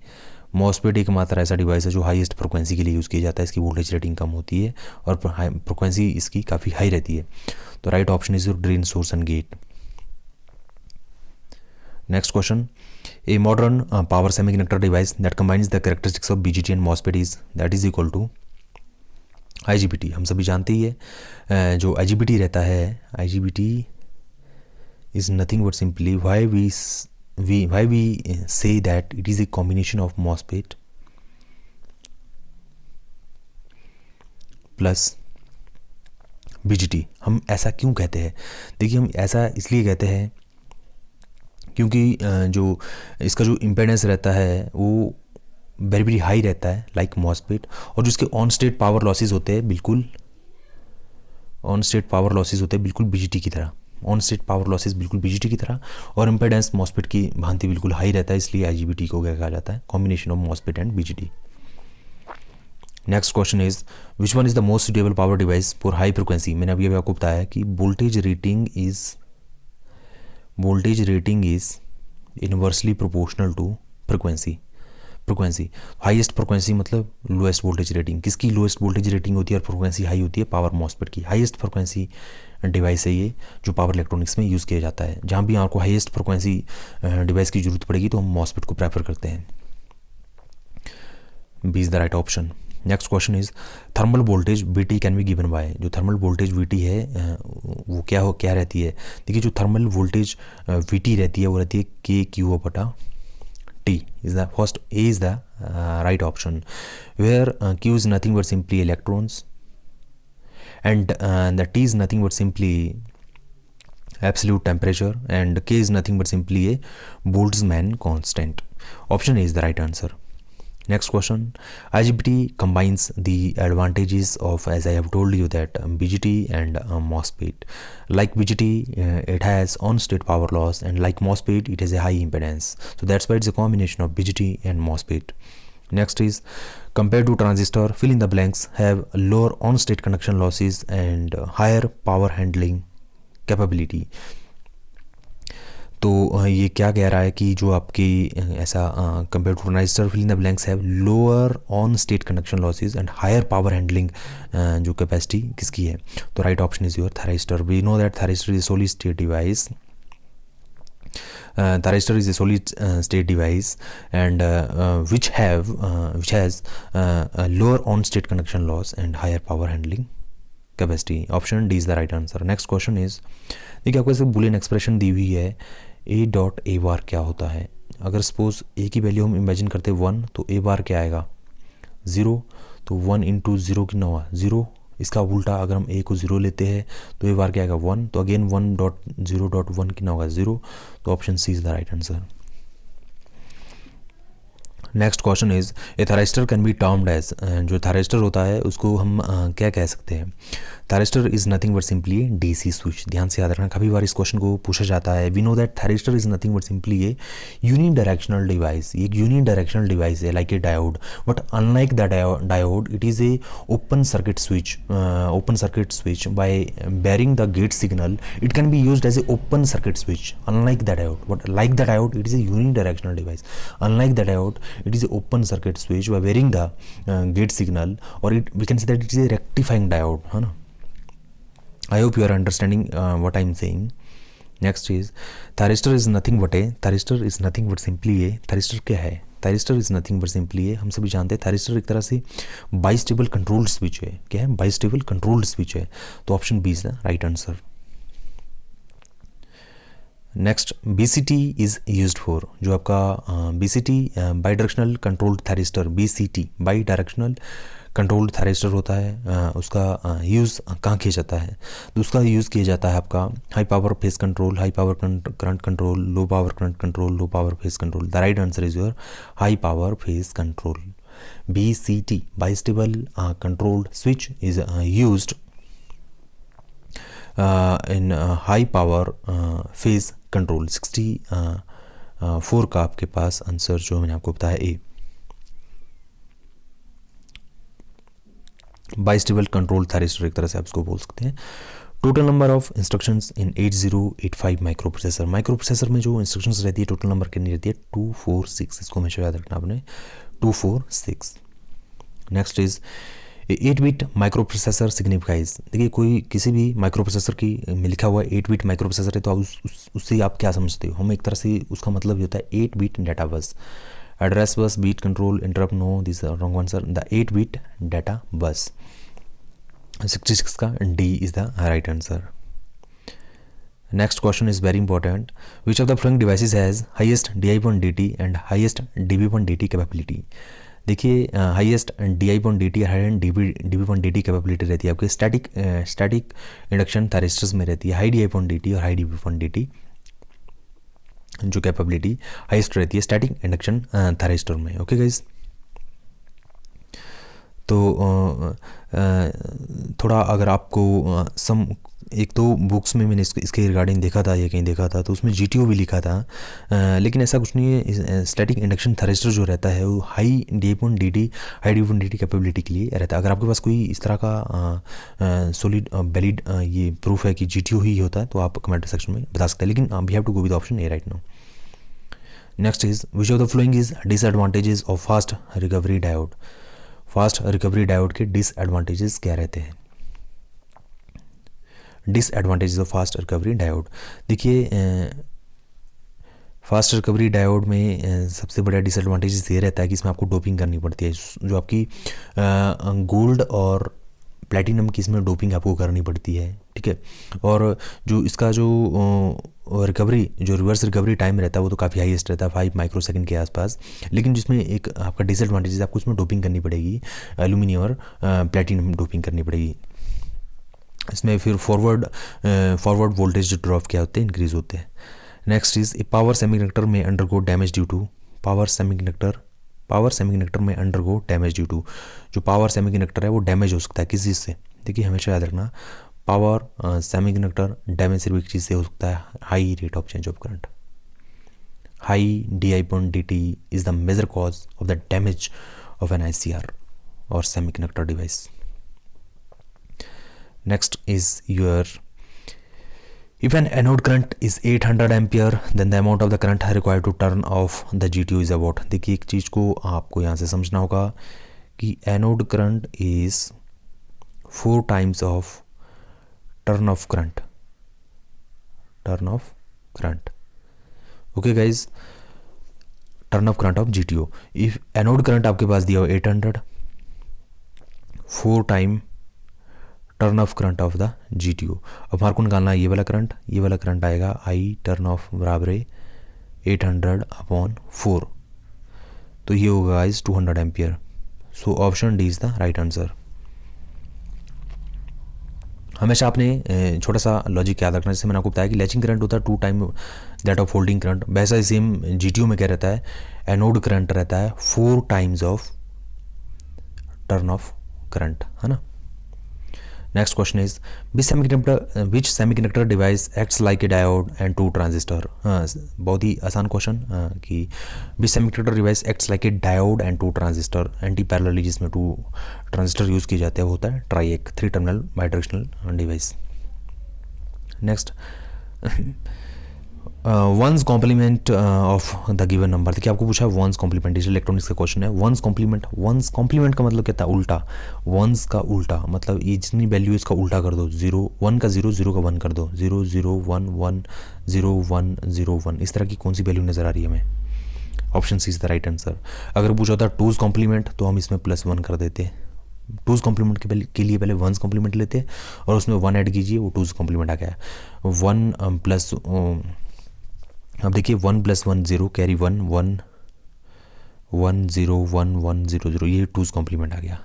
MOSFET एकमात्र ऐसा डिवाइस है जो हाईएस्ट फ्रिक्वेंसी के लिए यूज़ किया जाता है, इसकी वोल्टेज रेटिंग कम होती है और फ्रिक्वेंसी इसकी काफ़ी हाई रहती है। तो right option is drain, source and gate. Next question, a modern power semiconductor device that combines the characteristics of BGT and MOSFET is that is equal to IGBT। हम सभी जानते ही है जो IGBT रहता है, IGBT is nothing but simply why we say that it is a combination of MOSFET plus BGT। हम ऐसा क्यों कहते हैं? देखिए, हम ऐसा इसलिए कहते हैं क्योंकि जो इसका जो इम्पेडेंस रहता है वो वेरी वेरी हाई रहता है लाइक मॉसफेट, और जो इसके ऑन स्टेट पावर लॉसेस होते हैं बिल्कुल BGT की तरह, ऑन स्टेट पावर लॉसेस बिल्कुल BGT की तरह, और इम्पेडेंस मॉसफेट की भांति बिल्कुल हाई रहता है, इसलिए IGBT को क्या कहा जाता है, combination of MOSFET and BGT। Next question is which one is the most suitable power device for high frequency. मैंने अभी आपको बताया कि voltage rating is inversely proportional to frequency. Highest frequency मतलब लोएस्ट वोल्टेज रेटिंग। किसकी lowest voltage rating होती है और फ्रिक्वेंसी हाई होती है? पावर मॉसफेट की। हाईएस्ट फ्रिक्वेंसी डिवाइस है ये जो पावर इलेक्ट्रॉनिक्स में यूज़ किया जाता है। जहाँ भी आपको हाईएस्ट फ्रिक्वेंसी डिवाइस की जरूरत पड़ेगी तो हम मॉसफेट को प्रेफर करते हैं। B is the right option. Next question is thermal voltage VT can be given by. जो थर्मल वोल्टेज VT है वो क्या रहती है? देखिए, जो थर्मल वोल्टेज VT रहती है वो रहती है KQ/T is the first. A is the right option, where Q is nothing but simply electrons, and the T is nothing but simply absolute temperature, and K is nothing but simply a Boltzmann constant. Option A is the right answer. Next question, IGBT combines the advantages of, as I have told you, that BGT and MOSFET. Like BGT, it has on-state power loss, and like MOSFET, it has a high impedance. So that's why it's a combination of BGT and MOSFET. Next is, compared to transistor, fill in the blanks, have lower on-state conduction losses and higher power handling capability. तो ये क्या कह रहा है कि जो आपकी ऐसा compare to transistor fill in the blanks have lower on state conduction losses and higher power handling जो कैपेसिटी किसकी है? तो right option is your thyristor. We know that thyristor is a solid state device. Thyristor is a solid state device and which has a lower on state conduction loss and higher power handling capacity. Option D is the right answer. Next question is, देखिए आपको ऐसे Boolean expression दी हुई है A.A बार क्या होता है? अगर suppose A की वैल्यू हम इमेजिन करते 1 तो A बार क्या आएगा? 0. तो 1 इंटू 0 कितना हुआ? 0. इसका उल्टा अगर हम A को 0 लेते हैं तो A बार क्या आएगा? 1. तो अगेन 1.0.1 कितना होगा? 0. तो option C is the right answer. Next question is a thyristor can be termed as. जो थायरिस्टर होता है उसको हम क्या कह सकते हैं? Thyristor is nothing but simply DC switch. ध्यान से याद रखना, काफ़ी बार इस क्वेश्चन को पूछा जाता है. We know that thyristor is nothing but simply a unidirectional device. ये एक यूनि डायरेक्शनल डिवाइस है like a diode, but unlike the diode it is a open circuit switch. By bearing the gate signal it can be used as a open circuit switch, unlike the diode. But like the diode it is a unidirectional device. Unlike the diode it is a open circuit switch. By bearing the gate signal, or we can say that it is a rectifying diode, है ना. I hope you are understanding what I am saying. Next is thyristor is nothing but simply a thyristor क्या है? Thyristor is nothing but simply है, हम सभी जानते हैं thyristor एक तरह से बाइस्टेबल कंट्रोल्ड स्विच है. क्या है? बाइस्टेबल कंट्रोल्ड स्विच है. तो option B is the right answer. Next BCT is used for. जो आपका BCT bidirectional controlled thyristor, BCT bidirectional controlled thyristor होता है, उसका यूज़ कहाँ किया जाता है? तो उसका यूज़ किया जाता है आपका high power phase control, high power current control, low power current control, low power phase control. The right answer is your high power phase control. BCT bistable controlled switch is used in high power phase control, 60 4 का आपके पास answer जो मैंने आपको बताया ए। Bistable control thyristor एक तरह से आप इसको बोल सकते हैं। Total number of instructions in 8085 micro processor. Micro processor में जो इंस्ट्रक्शंस रहती है टोटल नंबर कितनी रहती है 246। इसको हमेशा याद रखना आपने 246। Next is 8 bit micro processor signifies. देखिए कोई किसी भी माइक्रो प्रोसेसर की में लिखा हुआ 8 बिट माइक्रो प्रोसेसर है तो आप उससे आप क्या समझते हो? हम एक तरह से उसका मतलब ये होता है 8 bit data bus, address bus, bit control, interrupt, no this wrong answer, the 8 bit data bus. 66 का D is the right answer. Next question is very important. Which of the following devices has highest DI/DT and highest DB/DT capability. देखिए highest DI/DT और highest DB/DT capability रहती है आपके static induction thyristors में रहती है। High DI/DT और high DB/DT जो कैपेबिलिटी हाईएस्ट रहती है स्टैटिक इंडक्शन थायरिस्टर में। ओके गाइस, तो थोड़ा अगर आपको सम एक दो बुक्स में मैंने इसके रिगार्डिंग देखा था या कहीं देखा था तो उसमें GTO भी लिखा था, लेकिन ऐसा कुछ नहीं है। स्टैटिक इंडक्शन थायरिस्टर जो रहता है वो हाई DI/DT कैपेबिलिटी के लिए रहता है। अगर आपके पास कोई इस तरह का सॉलिड वैलिड ये प्रूफ है कि GTO ही होता है तो आप कमेंट सेक्शन में बता सकते हैं, लेकिन we have to go with option A right now. Next is which of the following is disadvantages of fast recovery diode. Fast recovery diode के डिसएडवांटेजेस क्या रहते हैं? Disadvantages of fast recovery diode. देखिए फास्ट रिकवरी डायोड में सबसे बड़ा disadvantages ये रहता है कि इसमें आपको डोपिंग करनी पड़ती है। जो आपकी गोल्ड और प्लेटिनम की इसमें डोपिंग आपको करनी पड़ती है, ठीक है। और जो इसका जो रिवर्स रिकवरी टाइम रहता है वो तो काफ़ी हाईएस्ट रहता है 5 माइक्रोसेकंड के आसपास। लेकिन जिसमें एक आपका डिसएडवांटेज है आपको इसमें डोपिंग करनी पड़ेगी, एल्यूमिनियम और प्लेटिनम डोपिंग करनी पड़ेगी। इसमें फिर फॉरवर्ड वोल्टेज ड्रॉप क्या होते हैं, इंक्रीज होते हैं। Next is a power semiconductor में undergo damage due to. Power semiconductor में अंडरगो डैमेज ड्यू टू। जो पावर सेमीकंडक्टर है वो डैमेज हो सकता है किस चीज़ से? देखिए हमेशा याद रखना पावर सेमीकंडक्टर डैमेज सिर्फ एक चीज़ से हो सकता है, high rate of change of current. High DI/DT is the major cause of the damage of an ICR और semiconductor device. Next is if an anode current is 800 ampere then the amount of the current required to turn off the GTO is about। देखिए एक चीज़ को आपको यहाँ से समझना होगा कि anode current is 4 times of turn off current। Okay guys, turn off current of GTO। If anode current आपके पास दिया हो 800, 4 time turn off current of the GTO। अब हमारे को निकालना है ये वाला करंट आएगा I टर्न ऑफ बराबर है 800/4, तो ये होगा guys 200 ampere. So option D is the right answer. हमेशा आपने छोटा सा लॉजिक याद रखना, जैसे मैंने आपको बताया कि लैचिंग करंट होता है 2 time that of holding current, वैसा ही सेम GTO में क्या रहता है, एनोड करंट रहता है 4 times of turn off current, है ना। Next question is which semiconductor device acts like a diode and 2 transistor. बहुत ही आसान क्वेश्चन कि which semiconductor device acts like a diode and 2 transistor anti parallelly जिसमें 2 transistor use किए जाते हैं वो होता है triac 3 terminal bidirectional device. Next one's complement of the given number. देखिए आपको पूछा वंस कॉम्प्लीमेंट, इलेक्ट्रॉनिक्स का क्वेश्चन है। वंस कॉम्प्लीमेंट का मतलब क्या था, उल्टा। वंस का उल्टा मतलब ये जितनी वैल्यू इसका उल्टा कर दो, 0 1 का 0 0 का 1 कर दो, 0 0 1 1 0 1 0 1, इस तरह की कौन सी वैल्यू नज़र आ रही है हमें? Option C is the right answer. अगर पूछा होता टूज कॉम्प्लीमेंट तो हम इसमें +1 कर देते। टूज कॉम्प्लीमेंट के लिए पहले वंस कॉम्प्लीमेंट लेते और उसमें 1 ऐड कीजिए, वो टूज कॉम्प्लीमेंट आ गया। 1 प्लस अब देखिए 1 + 1 0 कैरी 1 1 1 0 1 1 0 0, ये टूज कॉम्प्लीमेंट आ गया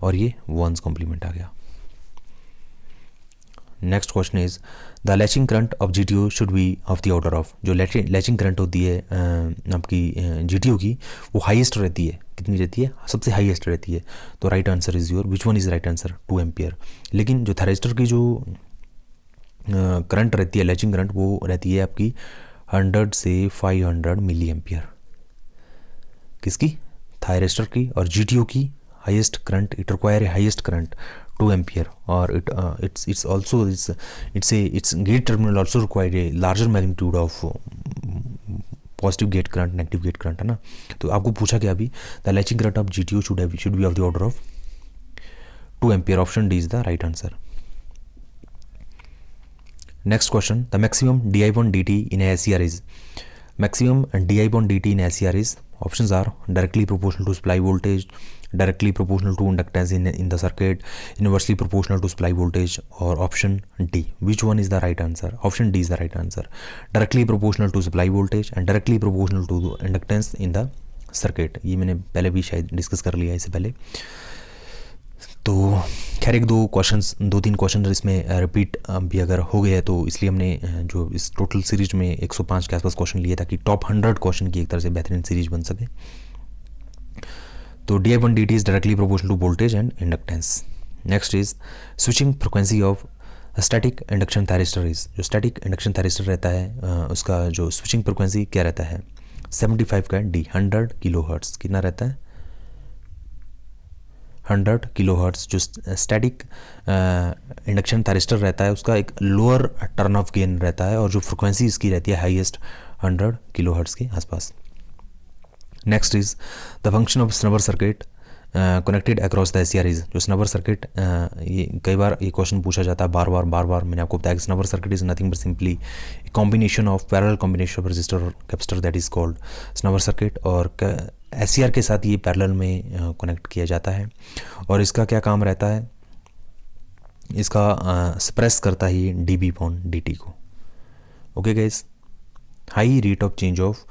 और ये वंस कॉम्प्लीमेंट आ गया। Next question is the latching current of GTO should be of the order of. जो लैचिंग करंट होती है आपकी GTO की वो हाईएस्ट रहती है, कितनी रहती है, सबसे हाईएस्ट रहती है। तो right answer is your which one is right answer, 2 ampere. लेकिन जो थायरिस्टर की जो करंट रहती है लैचिंग करंट वो रहती है आपकी 100 से 500 मिली एम्पियर किसकी, थायरिस्टर की, और GTO की highest current, it require a highest current 2 ampere, और it's also its gate terminal also require a larger magnitude of positive gate current, negative gate current, है ना। तो आपको पूछा क्या अभी, the latching current of GTO should be of the order of 2 ampere. Option D is the right answer. Next question, the maximum di dt in a SCR is, maximum di dt in SCR is, options are directly proportional to supply voltage, directly proportional to inductance in the circuit, inversely proportional to supply voltage, or option D. Which one is the right answer? Option D is the right answer. Directly proportional to supply voltage and directly proportional to inductance in the circuit. ये मैंने पहले भी शायद discuss कर लिया इससे पहले। तो खैर एक दो तीन क्वेश्चन इसमें रिपीट भी अगर हो गए तो इसलिए हमने जो इस टोटल सीरीज में 105 के आसपास क्वेश्चन लिए ताकि टॉप 100 क्वेश्चन की एक तरह से बेहतरीन सीरीज बन सके। तो di1 dt is directly proportional to voltage and inductance. Next is switching frequency of static induction thyristor is, जो स्टैटिक इंडक्शन थायरिस्टर रहता है उसका जो स्विचिंग फ्रिक्वेंसी क्या रहता है, 75 का D, 100 किलोहर्ट्ज़। कितना रहता है, 100 किलोहर्ट्ज़। जो स्टैटिक इंडक्शन थायरिस्टर रहता है उसका एक लोअर टर्न ऑफ गेन रहता है और जो फ्रिक्वेंसी इसकी रहती है हाईएस्ट 100 किलोहर्ट्ज़ के आसपास। Next is the function of snubber circuit connected across the SCR is, जो स्नबर सर्किट, ये कई बार ये क्वेश्चन पूछा जाता है बार बार। मैंने आपको बताया कि snubber circuit is nothing but simply combination of parallel combination of resistor और capacitor, that is called snubber circuit. और SCR के साथ ये पैरेलल में कनेक्ट किया जाता है और इसका क्या काम रहता है, इसका सप्रेस करता ही dB/dt को। Okay guys, high rate of change of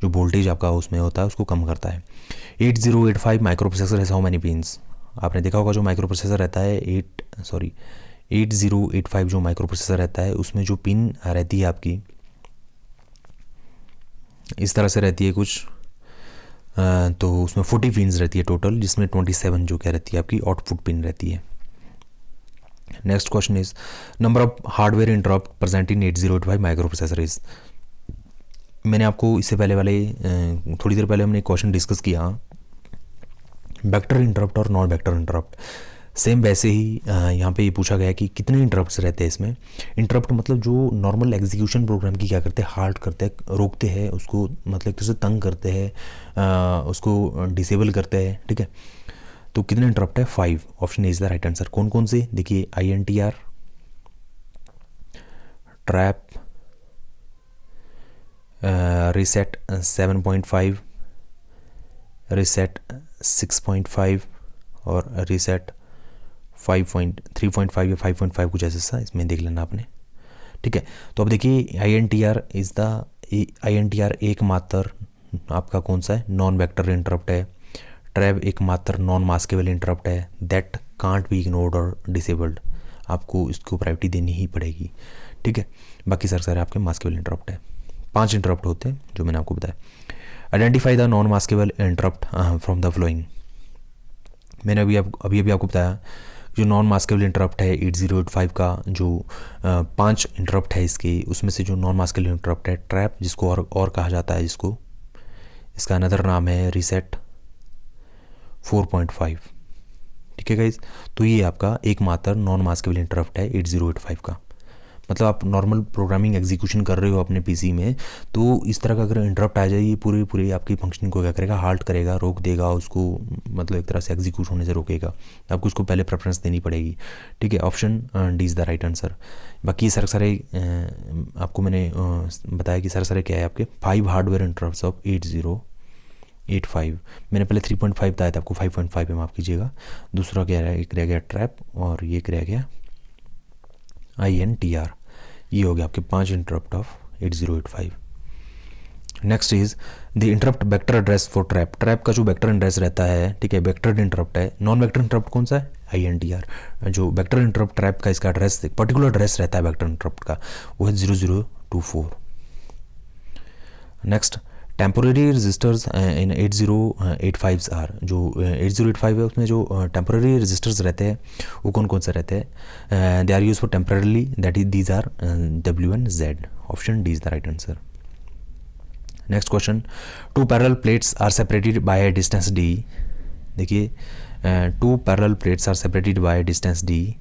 जो वोल्टेज आपका उसमें होता है उसको कम करता है। 8085 micro processor has how many pins, आपने देखा होगा जो माइक्रो प्रोसेसर रहता है 8085 जो माइक्रो प्रोसेसर रहता है उसमें जो पिन रहती है आपकी इस तरह से रहती है कुछ, तो उसमें 40 पिन्स रहती है टोटल, जिसमें 27 जो क्या रहती है आपकी आउटपुट पिन रहती है। Next question is number of hardware interrupt present in 8085 microprocessor is. मैंने आपको इससे पहले वाले थोड़ी देर पहले हमने क्वेश्चन डिस्कस किया वेक्टर इंटरप्ट और नॉन वेक्टर इंटरप्ट। सेम वैसे ही यहाँ पे ये पूछा गया कि कितने इंटरप्ट्स रहते हैं इसमें। इंटरप्ट मतलब जो नॉर्मल एग्जीक्यूशन प्रोग्राम की क्या करते हैं, हाल्ट करते हैं, रोकते हैं उसको, मतलब एक तरह से तंग करते हैं, उसको डिसेबल करते हैं, ठीक है। तो कितने इंटरप्ट है, 5। Option is the right answer. कौन कौन से, देखिए INTR, ट्रैप, रीसेट 7.5, रीसेट 6.5 और रीसेट 3.5 या 5.5 कुछ ऐसा इसमें देख लेना आपने, ठीक है। तो अब देखिए INTR एकमात्र आपका कौन सा है, नॉन वेक्टर इंटरप्ट है। ट्रैप एकमात्र नॉन मास्केबल इंटरप्ट है, दैट कांट बी इग्नोर्ड और डिसेबल्ड, आपको इसको प्रायोरिटी देनी ही पड़ेगी, ठीक है। बाकी सारे आपके मास्केबल इंटरप्ट है। 5 इंटरप्ट होते हैं जो मैंने आपको बताया। Identify the non maskable interrupt from the flowing. मैंने अभी आपको बताया जो नॉन मास्केबल इंटरप्ट है 8085 का, जो 5 इंटरप्ट है इसके, उसमें से जो नॉन मास्केबल इंटरप्ट है ट्रैप, जिसको और कहा जाता है, जिसको इसका अनदर नाम है रीसेट 4.5, ठीक है गाइज। तो ये आपका एकमात्र नॉन मास्केबल इंटरप्ट है 8085 का। मतलब आप नॉर्मल प्रोग्रामिंग एग्जीक्यूशन कर रहे हो अपने पीसी में, तो इस तरह का अगर इंटरप्ट आ जाए ये पूरी आपकी फंक्शनिंग को क्या करेगा, हाल्ट करेगा, रोक देगा उसको, मतलब एक तरह से एग्जीक्यूट होने से रोकेगा। आपको उसको पहले प्रेफरेंस देनी पड़ेगी, ठीक है। Option D is the right answer. बाकी सारे आपको मैंने बताया कि सारे क्या है आपके 5 हार्डवेयर इंटरप्ट्स ऑफ 8085। मैंने पहले 3.5 बताया था आपको, 5.5 है, माफ़ कीजिएगा। दूसरा क्या है, एक रह गया ट्रैप और ये रह गया INTR। ये हो गया आपके 5 interrupt of 8085। Next is the interrupt vector address for trap. Trap का जो वेक्टर एड्रेस रहता है, ठीक है, वेक्टर इंटरप्ट है। नॉन वेक्टर इंटरप्ट कौन सा है, INTR। जो वेक्टर इंटरप्ट ट्रैप का इसका एड्रेस, पर्टिकुलर एड्रेस रहता है वेक्टर इंटरप्ट का, वो है 0024। Next temporary registers in 8085 are. जो 8085 है उसमें जो टेम्पोररी रजिस्टर्स रहते हैं वो कौन कौन से रहते हैं, they are use for temporarily, that is these are W and Z। Option D is the right answer. Next question, two parallel plates are separated by a distance D. देखिए two parallel plates are separated by distance D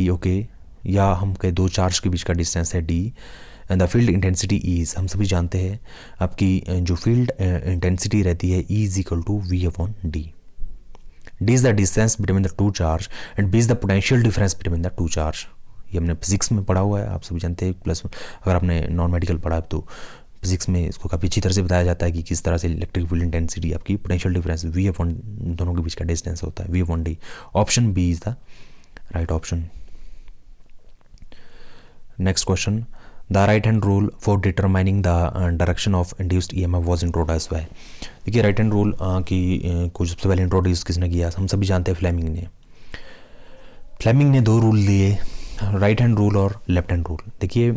okay, या हम कहें दो charge के बीच का distance है D, and the field intensity is, हम सभी जानते हैं आपकी जो फील्ड इंटेंसिटी रहती है E is equal to V upon D. D is the distance between the two charge and B is the potential difference between the two charge. ये हमने फिजिक्स में पढ़ा हुआ है, आप सभी जानते हैं, प्लस अगर आपने नॉन मेडिकल पढ़ा है तो फिजिक्स में इसको काफ़ी अच्छी तरह से बताया जाता है कि किस तरह से इलेक्ट्रिक फील्ड इंटेंसिटी आपकी पोटेंशियल डिफरेंस वी अपॉन दोनों के बीच का डिस्टेंस होता है, V upon D. Option B is the right option. Next question, the right hand rule for determining the direction of induced EMF was introduced by. देखिए right hand rule की को सबसे पहले इंट्रोड्यूस किसने किया, हम सभी जानते हैं फ्लेमिंग ने। फ्लेमिंग ने दो रूल दिए, राइट हैंड रूल और लेफ्ट हैंड रूल। देखिए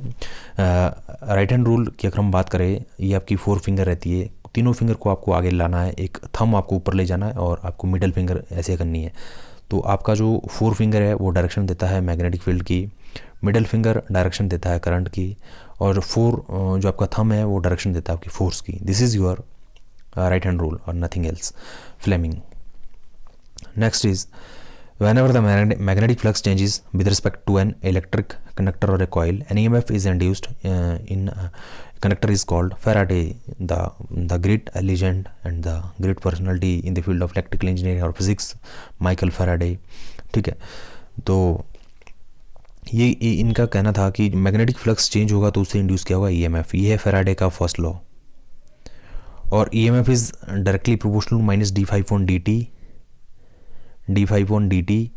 राइट हैंड रूल की अगर हम बात करें, ये आपकी 4 फिंगर रहती है, तीनों फिंगर को आपको आगे लाना है, एक थंब आपको ऊपर ले जाना है और आपको मिडल फिंगर ऐसे करनी है। तो आपका जो 4 फिंगर है वो डायरेक्शन देता है मैग्नेटिक फील्ड की, मिडल फिंगर डायरेक्शन देता है करंट की, और 4 जो आपका थंब है वो डायरेक्शन देता है आपकी फोर्स की। This is your right hand rule और nothing else, Fleming. Next is whenever the magnetic flux changes with respect to an electric conductor or a coil, an EMF is induced in a conductor is called Faraday, the great legend and the great personality in the field of electrical engineering or physics, Michael Faraday। ठीक है, तो ये इनका कहना था कि magnetic flux change होगा तो उससे इंड्यूस किया होगा EMF। ये है फैराडे का फर्स्ट लॉ, और EMF is directly proportional minus d5 on dt, d5 on dt।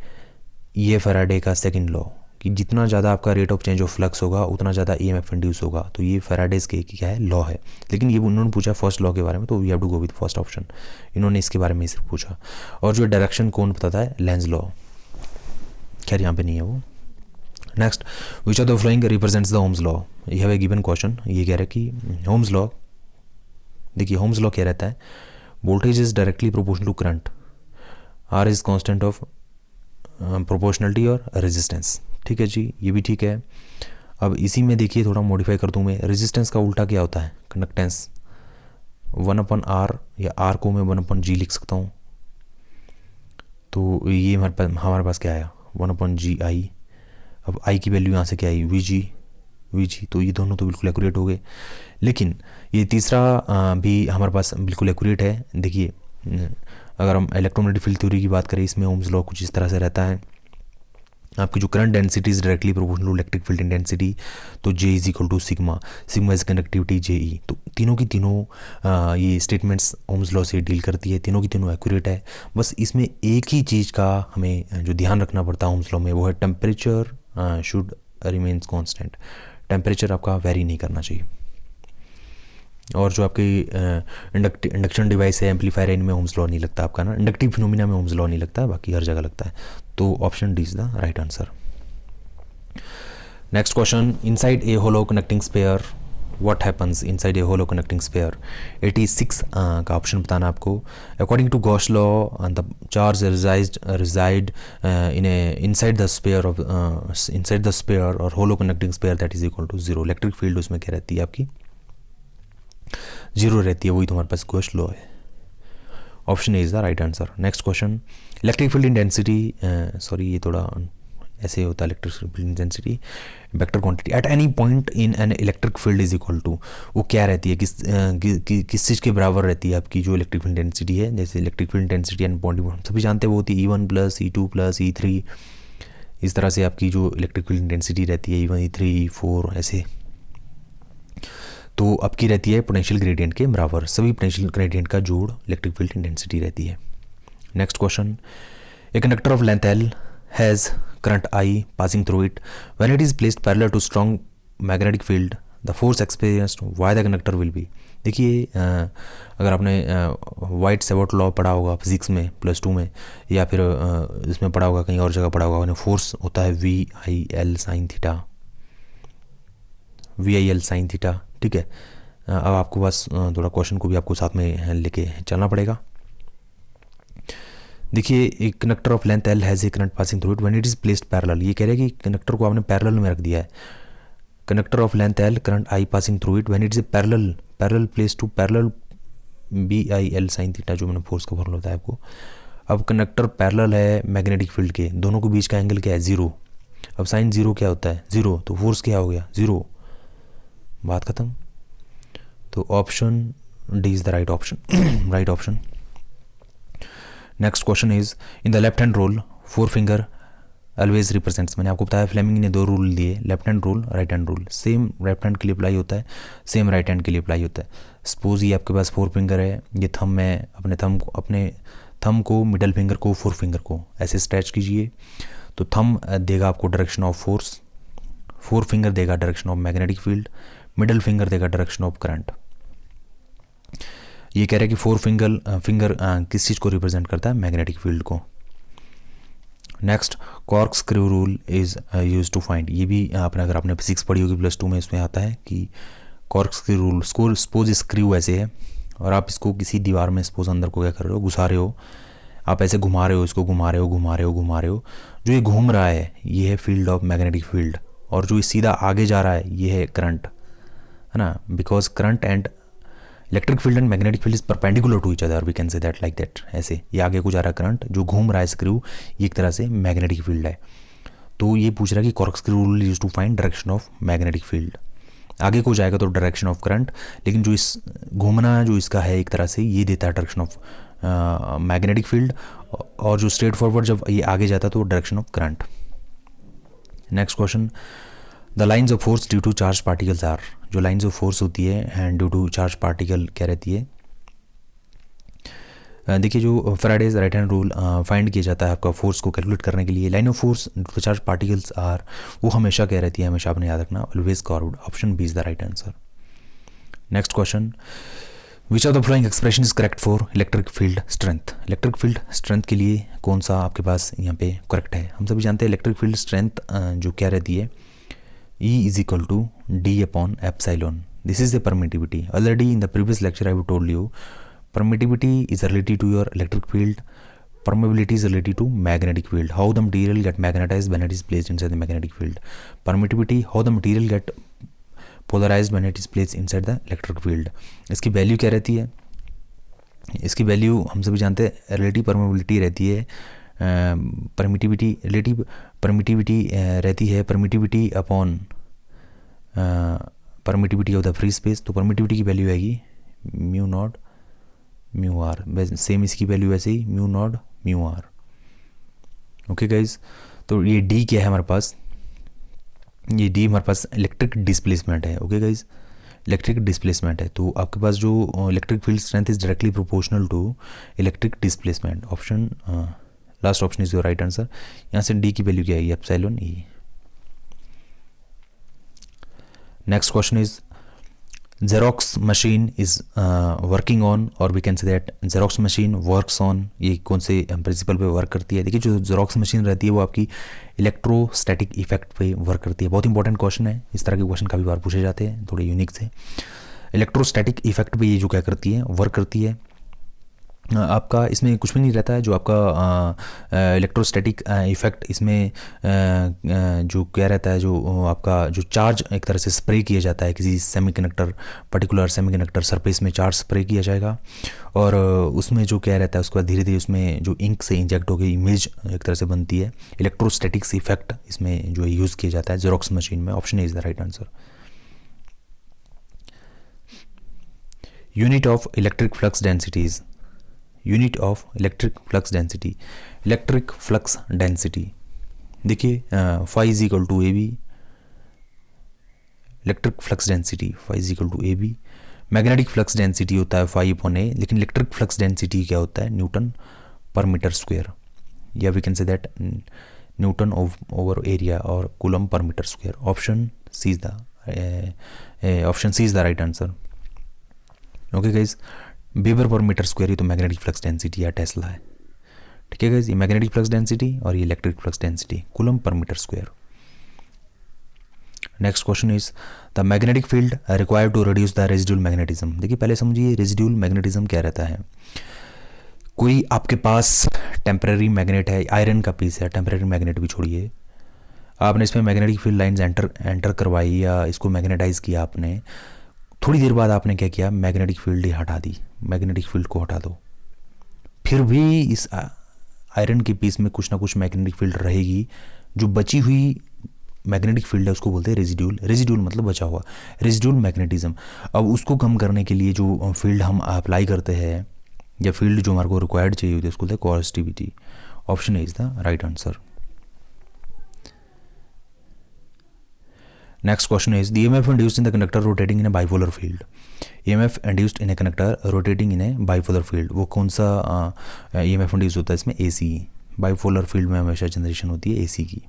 ये फैराडे का सेकंड लॉ कि जितना ज़्यादा आपका rate of change of flux होगा उतना ज़्यादा EMF इंड्यूस होगा। तो ये फैराडेज के क्या है लॉ है, लेकिन ये उन्होंने पूछा फर्स्ट लॉ के बारे में, तो we have to go with first option. इन्होंने इसके बारे में सिर्फ पूछा, और जो डायरेक्शन कौन बताता है, लेंज लॉ। खैर यहाँ पे नहीं है वो। Next, which of the following represents the Ohm's law. ये है गिवन क्वेश्चन, ये कह रहा है कि ओम्स लॉ, देखिए ओम्स लॉ क्या रहता है, voltage is directly proportional to current, R is constant of proportionality और रेजिस्टेंस। ठीक है जी, ये भी ठीक है। अब इसी में देखिए थोड़ा मॉडिफाई कर दूँ मैं, रेजिस्टेंस का उल्टा क्या होता है, कंडक्टेंस। 1/r या r को मैं 1/g लिख सकता हूँ, तो ये हमारे पास क्या आया 1/gi। अब i की वैल्यू यहाँ से क्या आई vg, तो ये दोनों तो बिल्कुल एक्यूरेट हो गए। लेकिन ये तीसरा भी हमारे पास बिल्कुल एक्यूरेट है। देखिए अगर हम इलेक्ट्रोमैग्नेटिक फील्ड थ्योरी की बात करें, इसमें ओम्स लॉ कुछ इस तरह से रहता है, आपकी जो current density is directly proportional to electric field intensity, तो J is equal to sigma is conductivity JE। तो तीनों की तीनों ये स्टेटमेंट्स ओम्स लॉ से डील करती है, तीनों की तीनों एक्यूरेट है। बस इसमें एक ही चीज़ का हमें जो ध्यान रखना पड़ता है ओम्स लॉ में, वो है temperature should remains constant. Temperature आपका वेरी नहीं करना चाहिए। और जो आपकी इंडक्शन डिवाइस है, एम्पलीफायर है, इनमें ओम्स लॉ नहीं लगता आपका ना, इंडक्टिव फिनोमिना में ओम्स लॉ नहीं लगता, बाकी हर जगह लगता है। तो option D is the right answer. Next question, inside a hollow connecting sphere what happens inside a hollow connecting sphere. 86 का ऑप्शन बताना आपको। According to Gauss law the charge resides inside the sphere और hollow connecting sphere that is equal to 0। Electric field उसमें क्या रहती है आपकी 0 रहती है, वही तुम्हारे पास गॉस लॉ है। Option A is the right answer. Next question, electric field intensity, sorry ये थोड़ा ऐसे होता है, electric field intensity vector quantity at any point in an electric field is equal to, वो क्या रहती है, किस चीज़ के बराबर रहती है आपकी जो इलेक्ट्रिक फील्ड इंटेंसिटी है। जैसे electric field intensity and point हम सभी जानते हैं वो होती है E1 plus E2 plus E3। इस तरह से आपकी जो इलेक्ट्रिक फील्ड इंटेंसिटी रहती है E1 E3 E4 ऐसे, तो आपकी रहती है पोटेंशियल ग्रेडियंट के बराबर। सभी पोटेंशियल ग्रेडियंट का जोड़ इलेक्ट्रिक फील्ड इंटेंसिटी रहती है। Next question, a conductor of length L has current I passing through it. When it is placed parallel to strong magnetic field, the force experienced by the conductor will be। देखिए अगर आपने white Savart law पढ़ा होगा physics में +2 में, या फिर इसमें पढ़ा होगा, कहीं और जगह पढ़ा होगा, फोर्स होता है VIL sin theta, VIL sin theta. ठीक है, अब आपको बस थोड़ा क्वेश्चन को भी आपको साथ में लेके चलना पड़ेगा। देखिए एक conductor of length L has a current passing through it when it is placed parallel. ये कह रहे हैं कि कंडक्टर को आपने पैरेलल में रख दिया है, conductor of length L, current I passing through it, when it is a parallel place to parallel BIL sin theta, जो मैंने फोर्स का फॉर्मूला बताया आपको। अब कंडक्टर पैरेलल है मैग्नेटिक फील्ड के, दोनों के बीच का एंगल क्या है, 0। अब साइन 0 क्या होता है, 0, तो फोर्स क्या हो गया, 0, बात खत्म। तो option D is the right option, right option. Next question is in the left hand rule 4 finger always represents, मैंने आपको बताया फ्लेमिंग ने 2 रूल दिए, left hand rule, right hand rule. Same left hand के लिए अप्लाई होता है, same right hand के लिए अप्लाई होता है। सपोज ये आपके पास 4 फिंगर है, ये थंब है, अपने थंब को, मिडल फिंगर को, 4 फिंगर को ऐसे स्ट्रेच कीजिए, तो थंब देगा आपको डायरेक्शन ऑफ फोर्स, 4 फिंगर देगा direction of magnetic field, middle finger देगा डायरेक्शन ऑफ करंट। ये कह रहा है कि 4 फिंगर किस चीज़ को रिप्रेजेंट करता है, मैग्नेटिक फील्ड को। Next cork screw rule is use to find, ये भी आपने अगर आपने फिजिक्स पढ़ी होगी +2 में, इसमें आता है कि cork screw rule, suppose screw ऐसे है और आप इसको किसी दीवार में सपोज अंदर को क्या कर रहे हो, घुसा रहे हो, आप ऐसे घुमा रहे हो, इसको घुमा रहे हो, जो ये घूम रहा है ये है फील्ड ऑफ मैग्नेटिक फील्ड, और जो सीधा आगे जा रहा है ये है करंट, है ना, because current and electric field and magnetic field is perpendicular to each other, we can say that like that, ऐसे ये आगे को जा रहा है करंट, जो घूम रहा है स्क्रू ये एक तरह से मैग्नेटिक फील्ड है। तो ये पूछ रहा है कि cork screw rule use to find direction of magnetic field, आगे को जाएगा तो डायरेक्शन ऑफ करंट, लेकिन जो इस घूमना जो इसका है एक तरह से ये देता है डायरेक्शन ऑफ मैग्नेटिक फील्ड, और जो स्ट्रेट फॉरवर्ड जब ये आगे जाता है तो direction of current. Next question, the lines of force due to charge particles are, जो लाइन्स ऑफ फोर्स होती है and due to charge particle क्या रहती है, देखिए जो Faraday's right hand rule find किया जाता है आपका फोर्स को कैलकुलेट करने के लिए, line of force to charge particles are, वो हमेशा क्या रहती है, हमेशा आपने याद रखना, always curved, option B is the right answer. Next question, which of the following expression is correct for electric field strength, electric field strength के लिए कौन सा आपके पास यहाँ पे करेक्ट है। हम सभी जानते हैं इलेक्ट्रिक फील्ड स्ट्रेंथ जो क्या रहती है, E is equal to D upon epsilon. This is the permittivity. Already in the previous lecture I have told you, permittivity is related to your electric field, permeability is related to magnetic field. How the material get magnetized when it is placed inside the magnetic field. Permittivity, how the material get polarized when it is placed inside the electric field. इसकी value क्या रहती है, इसकी value हम सभी जानते हैं relative permeability रहती है, रिलेटिव परमिटिविटी रहती है, permittivity upon permittivity of the free space, तो परमिटिविटी की वैल्यू आएगी mu naught mu R, same इसकी वैल्यू ऐसे ही mu naught mu R. Okay guys, तो ये डी क्या है हमारे पास, ये डी हमारे पास इलेक्ट्रिक डिस्प्लेसमेंट है। ओके गाइज, इलेक्ट्रिक डिस्प्लेसमेंट है, तो आपके पास जो electric field strength is directly proportional to electric displacement. Option last option is your right answer. यहाँ से डी की वैल्यू क्या आएगी, epsilon E. Next question is Xerox machine is working on, और we can say that Xerox machine works on, ये कौन से principal पे वर्क करती है। देखिए जो जेरोक्स मशीन रहती है वो आपकी इलेक्ट्रोस्टैटिक इफेक्ट पे वर्क करती है। बहुत इंपॉर्टेंट क्वेश्चन है, इस तरह के क्वेश्चन काफ़ी बार पूछे जाते हैं, थोड़े यूनिक से। इलेक्ट्रोस्टैटिक इफेक्ट पे ये जो क्या करती है, वर्क करती है। आपका इसमें कुछ भी नहीं रहता है, जो आपका इलेक्ट्रोस्टैटिक इफेक्ट इसमें जो क्या रहता है, जो आपका जो चार्ज एक तरह से स्प्रे किया जाता है किसी सेमीकंडक्टर, पर्टिकुलर सेमीकंडक्टर सरफेस में चार्ज स्प्रे किया जाएगा, और उसमें जो क्या रहता है उसके बाद धीरे धीरे उसमें जो इंक से इंजेक्ट होकर इमेज एक तरह से बनती है। इलेक्ट्रोस्टैटिक्स इफेक्ट इसमें जो यूज़ किया जाता है जेरोक्स मशीन में। Option is the right answer. Unit of electric flux densities, unit of electric flux density, electric flux density देखिए phi is equal to A B, electric flux density phi is equal to A B. Magnetic flux density होता है 5/a, लेकिन electric flux density क्या होता है, newton per metre square, या we can say that newton over area और coulomb पर metre square. Option C is the right answer. Okay guys, weber per metre square, ये तो मैग्नेटिक फ्लक्स डेंसिटी या tesla है। ठीक है गाइज, ये मैग्नेटिक फ्लक्स डेंसिटी और ये इलेक्ट्रिक फ्लक्स डेंसिटी कूलम पर metre square. Next question is the magnetic field required to reduce the residual magnetism. देखिए पहले समझिए रेजिडुअल मैग्नेटिज्म क्या रहता है। कोई आपके पास टेम्परेरी मैग्नेट है, आयरन का पीस है, टेम्परेरी मैग्नेट भी छोड़िए, आपने इसमें मैग्नेटिक फील्ड लाइंस एंटर करवाई या इसको मैग्नेटाइज किया आपने, थोड़ी देर बाद आपने क्या किया, मैग्नेटिक फील्ड ही हटा दी, मैग्नेटिक फील्ड को हटा दो, फिर भी इस आयरन के पीस में कुछ ना कुछ मैग्नेटिक फील्ड रहेगी। जो बची हुई मैग्नेटिक फील्ड है उसको बोलते हैं रेजिड्यूल, रेजिड्यूल मतलब बचा हुआ, रेजिड्यूल मैग्नेटिज्म। अब उसको कम करने के लिए जो फील्ड हम अप्लाई करते हैं या फील्ड जो हमारे को रिक्वायर्ड चाहिए होती है उसको बोलते हैं coercivity. Option A is the right answer. Next question is the EMF induced in the conductor rotating in a bipolar field. EMF induced in a conductor rotating in a bipolar field, वो कौन सा EMF induced होता है इसमें? AC। Bipolar field में हमेशा generation होती है AC की।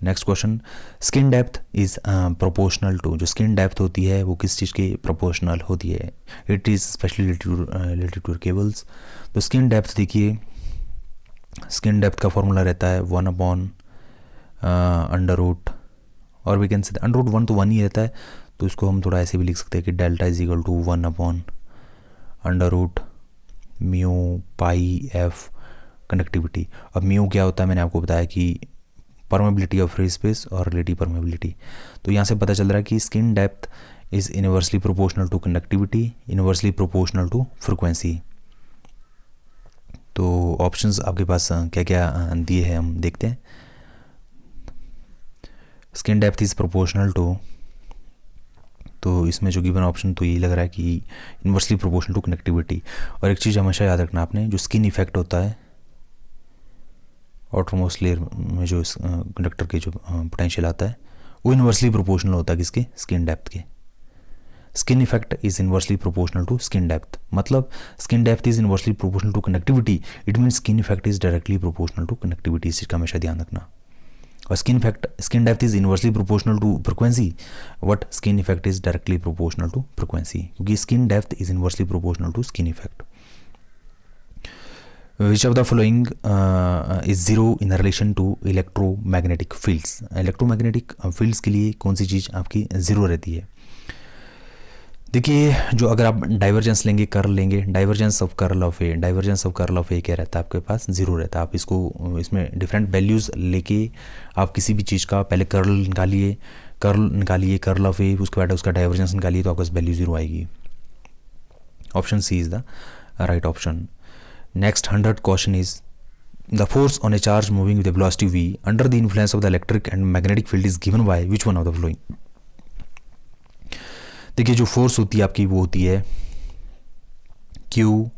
Next question, skin depth is proportional to, जो स्किन डेप्थ होती है वो किस चीज़ की प्रोपोर्शनल होती है? It is specially related to cables. तो स्किन डेप्थ देखिए, स्किन डेप्थ का फॉर्मूला रहता है 1/√, और वी कैन से √1 तो 1 ही रहता है, तो इसको हम थोड़ा ऐसे भी लिख सकते हैं कि delta is equal to 1/√μ πf conductivity. अब म्यू क्या होता है, मैंने आपको बताया कि परमेबिलिटी ऑफ फ्री स्पेस और रिलेटिव परमेबिलिटी। तो यहाँ से पता चल रहा है कि skin depth is inversely proportional to conductivity, inversely proportional to frequency. तो ऑप्शंस आपके पास क्या क्या दिए हैं हम देखते हैं। Skin depth is proportional to, तो इसमें जो गिवन ऑप्शन तो यही लग रहा है कि इनवर्सली प्रोपोर्शनल टू कनेक्टिविटी। और एक चीज़ हमेशा याद रखना आपने, जो स्किन इफेक्ट होता है आउटरमोस्ट लेयर में, जो कंडक्टर के जो पोटेंशियल आता है वो इनवर्सली प्रोपोर्शनल होता है किसके? स्किन डेप्थ के। Skin effect is inversely proportional to skin depth, मतलब skin depth is inversely proportional to connectivity, it mean skin effect is directly proportional to connectivity. इस चीज़ का हमेशा ध्यान रखना। और skin depth is inversely proportional to frequency, but skin effect is directly proportional to frequency, क्योंकि skin depth is inversely proportional to skin effect. Which of the following is zero in relation to electromagnetic fields? Electromagnetic fields के लिए कौन सी चीज़ आपकी zero रहती है? देखिए, जो अगर आप डाइवर्जेंस लेंगे, कर्ल लेंगे, divergence of curl of A, divergence of curl of A क्या रहता है आपके पास? जीरो रहता है। आप इसको इसमें डिफरेंट वैल्यूज़ लेके आप किसी भी चीज़ का पहले कर्ल निकालिए, कर्ल ऑफ ए, उसके बाद उसका डाइवर्जेंस निकालिए, तो आपके पास वैल्यू जीरो आएगी। Option C is the right option. Next 100th question is the force on a charge moving with velocity v under the influence of the electric and magnetic field is given by which one of the following? देखिए, जो force होती है आपकी वो होती है Q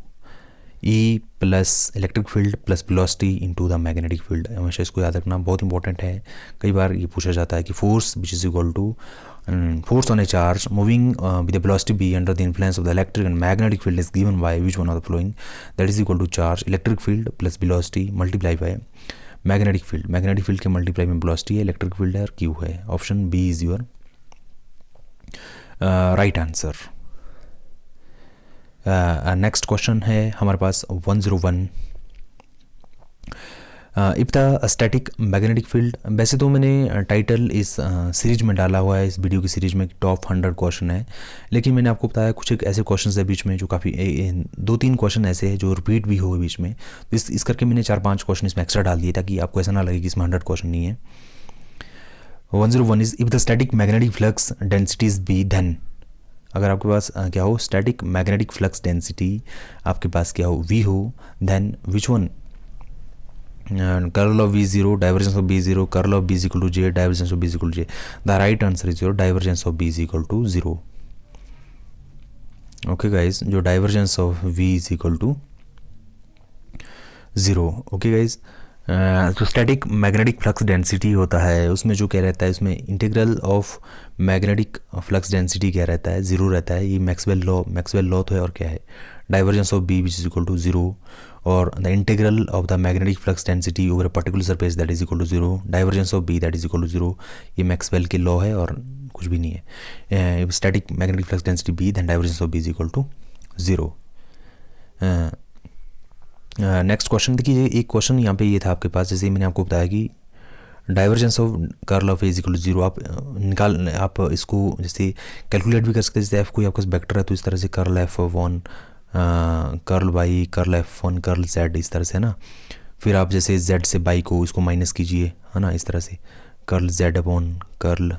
E plus electric field plus velocity into the magnetic field. हमेशा इसको याद रखना, बहुत इंपॉर्टेंट है। कई बार ये पूछा जाता है कि force which is equal to force on a charge moving with velocity b under the influence of the electric and magnetic field is given by which one of the following? That is equal to charge electric field plus velocity multiply by magnetic field. Magnetic field के multiply में velocity है, electric field है और Q है। Option B is your right answer. Next question है हमारे पास 101। If the static magnetic field, वैसे तो मैंने टाइटल इस सीरीज में डाला हुआ है, इस वीडियो की सीरीज में टॉप 100 क्वेश्चन है, लेकिन मैंने आपको बताया कुछ एक ऐसे क्वेश्चन है बीच में जो काफ़ी 2-3 क्वेश्चन ऐसे हैं जो रिपीट भी हो बीच में। तो इस करके मैंने 4-5 क्वेश्चन इसमें एक्स्ट्रा डाल दिए ताकि आपको ऐसा ना लगे कि इसमें 100 क्वेश्चन नहीं है। 101 is if the static magnetic flux density is B then, अगर आपके पास क्या हो, स्टैटिक मैग्नेटिक फ्लक्स डेंसिटी आपके पास क्या हो, V हो, then which one? Curl of V0, divergence of B0, curl of B is equal to J, divergence of B is equal to J। The right answer is your divergence of B is equal to 0। Okay guys, जो divergence of V is equal to 0। Okay guys, जो static magnetic flux density होता है उसमें जो क्या रहता है, उसमें integral of magnetic flux density क्या रहता है? 0 रहता है। ये मैक्सवेल लॉ तो है, और क्या है? Divergence of B which is equal to 0, और the integral of the magnetic flux density over a particular surface that is equal to 0, divergence of B that is equal to 0। ये Maxwell के law है और कुछ भी नहीं है। Static magnetic flux density B than divergence of B is equal to 0। Next question देखिए, एक क्वेश्चन यहाँ पे ये था आपके पास, जैसे मैंने आपको बताया कि divergence of curl of is equal to 0 आप इसको जैसे कैलकुलेट भी कर सकते हैं। जैसे F कोई आपका वेक्टर है तो इस तरह से curl F1 curl Y curl F1 curl Z, इस तरह से है ना। फिर आप जैसे z से बाई को इसको माइनस कीजिए, है ना, इस तरह से curl z upon curl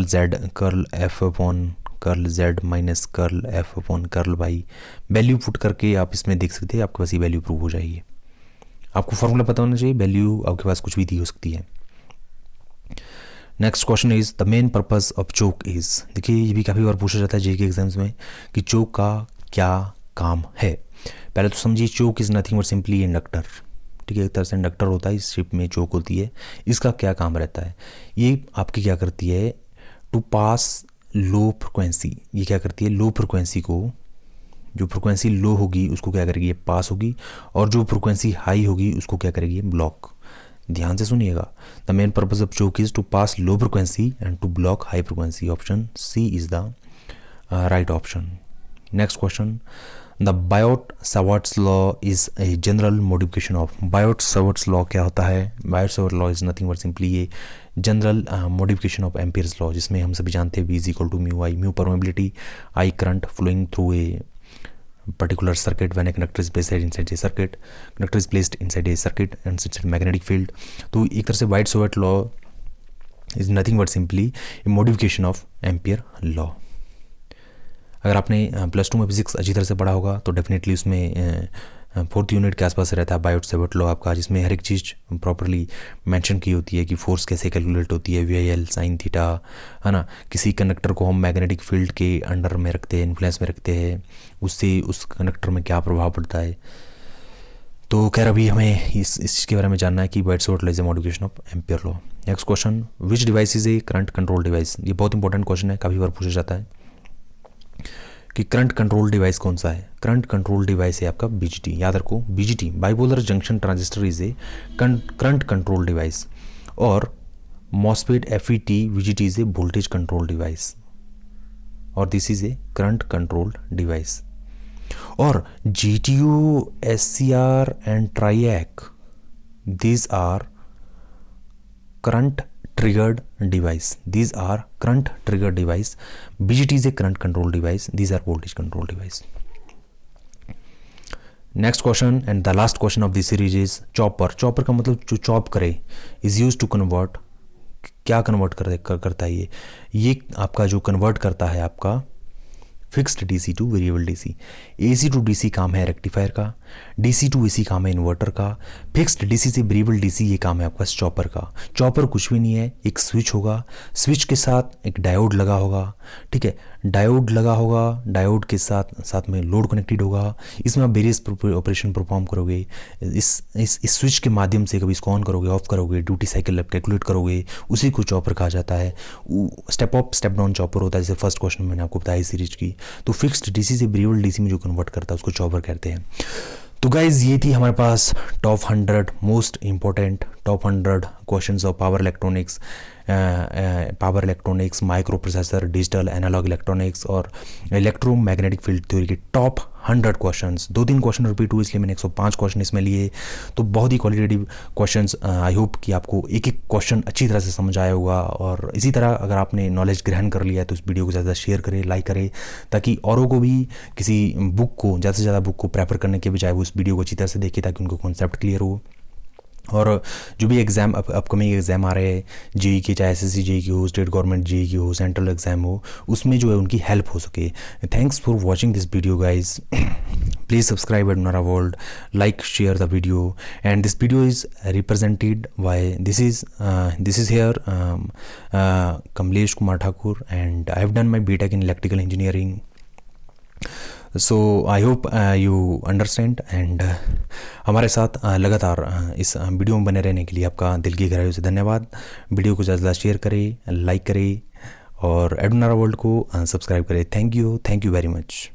z curl f upon curl z minus curl f upon curl by. Value put करके आप इसमें देख सकते हैं, आपके पास ये वैल्यू प्रूव हो जाएगी। आपको फॉर्मूला पता होना चाहिए, वैल्यू आपके पास कुछ भी दी हो सकती है। Next question is the main purpose of choke is. देखिए ये भी काफ़ी बार पूछा जाता है जेईई एग्जाम्स में कि चोक का क्या काम है। पहले तो समझिए choke is nothing but simply inductor. ठीक है, एक तरह से इंडक्टर होता है, इस शिप में चोक होती है। इसका क्या काम रहता है, ये आपकी क्या करती है, टू पास लो फ्रिक्वेंसी। ये क्या करती है, लो फ्रिक्वेंसी को, जो फ्रिक्वेंसी लो होगी उसको क्या करेगी, ये पास होगी, और जो फ्रिक्वेंसी हाई होगी उसको क्या करेगी, ये ब्लॉक। ध्यान से सुनिएगा, the main purpose of choke is to pass low frequency and to block high frequency. Option C is the right option. Next question, the Biot Savart's law is a general modification of. Biot Savart's law क्या होता है, Biot Savart's law is nothing but simply a general modification of Ampere's law, जिसमें हम सभी जानते हैं V is equal to mu I, mu permeability, I current flowing through A particular circuit when a conductor is placed inside a circuit, conductor is placed inside a circuit and it's a magnetic field। तो एक तरह से White-Savart law is nothing but simply a modification of Ampere law। अगर आपने +2 में physics अच्छी तरह से पढ़ा होगा तो डेफिनेटली उसमें 4th यूनिट के आसपास रहता है बायोट-सावर्ट लॉ आपका, जिसमें हर एक चीज़ प्रॉपरली मेंशन की होती है कि फोर्स कैसे कैलकुलेट होती है, VIL साइन थीटा, है ना। किसी कंडक्टर को हम मैग्नेटिक फील्ड के अंडर में रखते हैं, इन्फ्लुएंस में रखते हैं, उससे उस कंडक्टर में क्या प्रभाव पड़ता है। तो खैर अभी हमें इस चीज़ के बारे में जानना है कि Biot-Savart law is A modification of ampere law. Next question, which device is a current control device. ये बहुत इंपॉर्टेंट क्वेश्चन है, काफ़ी बार पूछा जाता है कि करंट कंट्रोल डिवाइस कौन सा है। करंट कंट्रोल डिवाइस है आपका BJT। याद रखो, BJT bipolar junction transistor is a current control device, और MOSFET FET VGT is a voltage control device, और this is a current control device. और GTU, SCR and triac, these are current triggered device, these are current triggered device। BJT is a current control device, these are voltage control device। next question and the last question of this series is chopper। chopper का मतलब जो chop करे, is used to convert। क्या convert करता है ये आपका जो कन्वर्ट करता है आपका fixed DC to variable DC। AC to DC काम है रेक्टिफायर का, DC टू AC काम है इन्वर्टर का, फिक्स्ड DC से वेरिएबल DC ये काम है आपका चॉपर का। चॉपर कुछ भी नहीं है, एक स्विच होगा, स्विच के साथ एक डायोड लगा होगा। ठीक है, डायोड लगा होगा, डायोड के साथ में लोड कनेक्टेड होगा। इसमें आप वेरियस ऑपरेशन परफॉर्म करोगे। इस स्विच के माध्यम से कभी इसको ऑन करोगे, ऑफ करोगे, ड्यूटी साइकिल कैलकुलेट करोगे, उसी को चॉपर कहा जाता है। Step up step down chopper होता है, जैसे फर्स्ट क्वेश्चन मैंने आपको बताया सीरीज की। तो फिक्स्ड DC से वेरिएबल DC में जो कन्वर्ट करता है उसको चॉपर कहते हैं। तो गाइज ये थी हमारे पास top 100 most important top 100 questions of power electronics, microprocessor, digital analog electronics और इलेक्ट्रोमैग्नेटिक फील्ड थ्योरी के टॉप 100 क्वेश्चंस। 2-3 क्वेश्चन रिपीट हुए इसलिए मैंने 105 क्वेश्चन इसमें लिए। तो बहुत ही क्वालिटेटिव क्वेश्चंस। आई होप कि आपको एक एक क्वेश्चन अच्छी तरह से समझ आया होगा। और इसी तरह अगर आपने नॉलेज ग्रहण कर लिया है तो इस वीडियो को ज़्यादा शेयर करें, लाइक करें, ताकि औरों को भी किसी बुक को ज़्यादा से ज़्यादा बुक को प्रेफर करने के बजाय वो इस वीडियो को अच्छी तरह से देखें, ताकि उनको कॉन्सेप्ट क्लियर हो। और जो भी एग्ज़ाम अपकमिंग एग्ज़ाम आ रहे हैं जेईई के, चाहे SSC जेईई की हो, स्टेट गवर्नमेंट जेईई की हो, सेंट्रल एग्ज़ाम हो, उसमें जो है उनकी हेल्प हो सके। Thanks for watching this video guys. Please subscribe Edunara world, like share the video, and this video is represented by this is here Kamlesh Kumar Thakur, and I have done my BTech in electrical engineering. So I hope you understand, and हमारे साथ लगातार इस video में बने रहने के लिए आपका दिल की गहराइयों से धन्यवाद। वीडियो को ज़्यादा शेयर करें, लाइक करें, और एडुनारा वर्ल्ड को सब्सक्राइब करें। Thank you very much.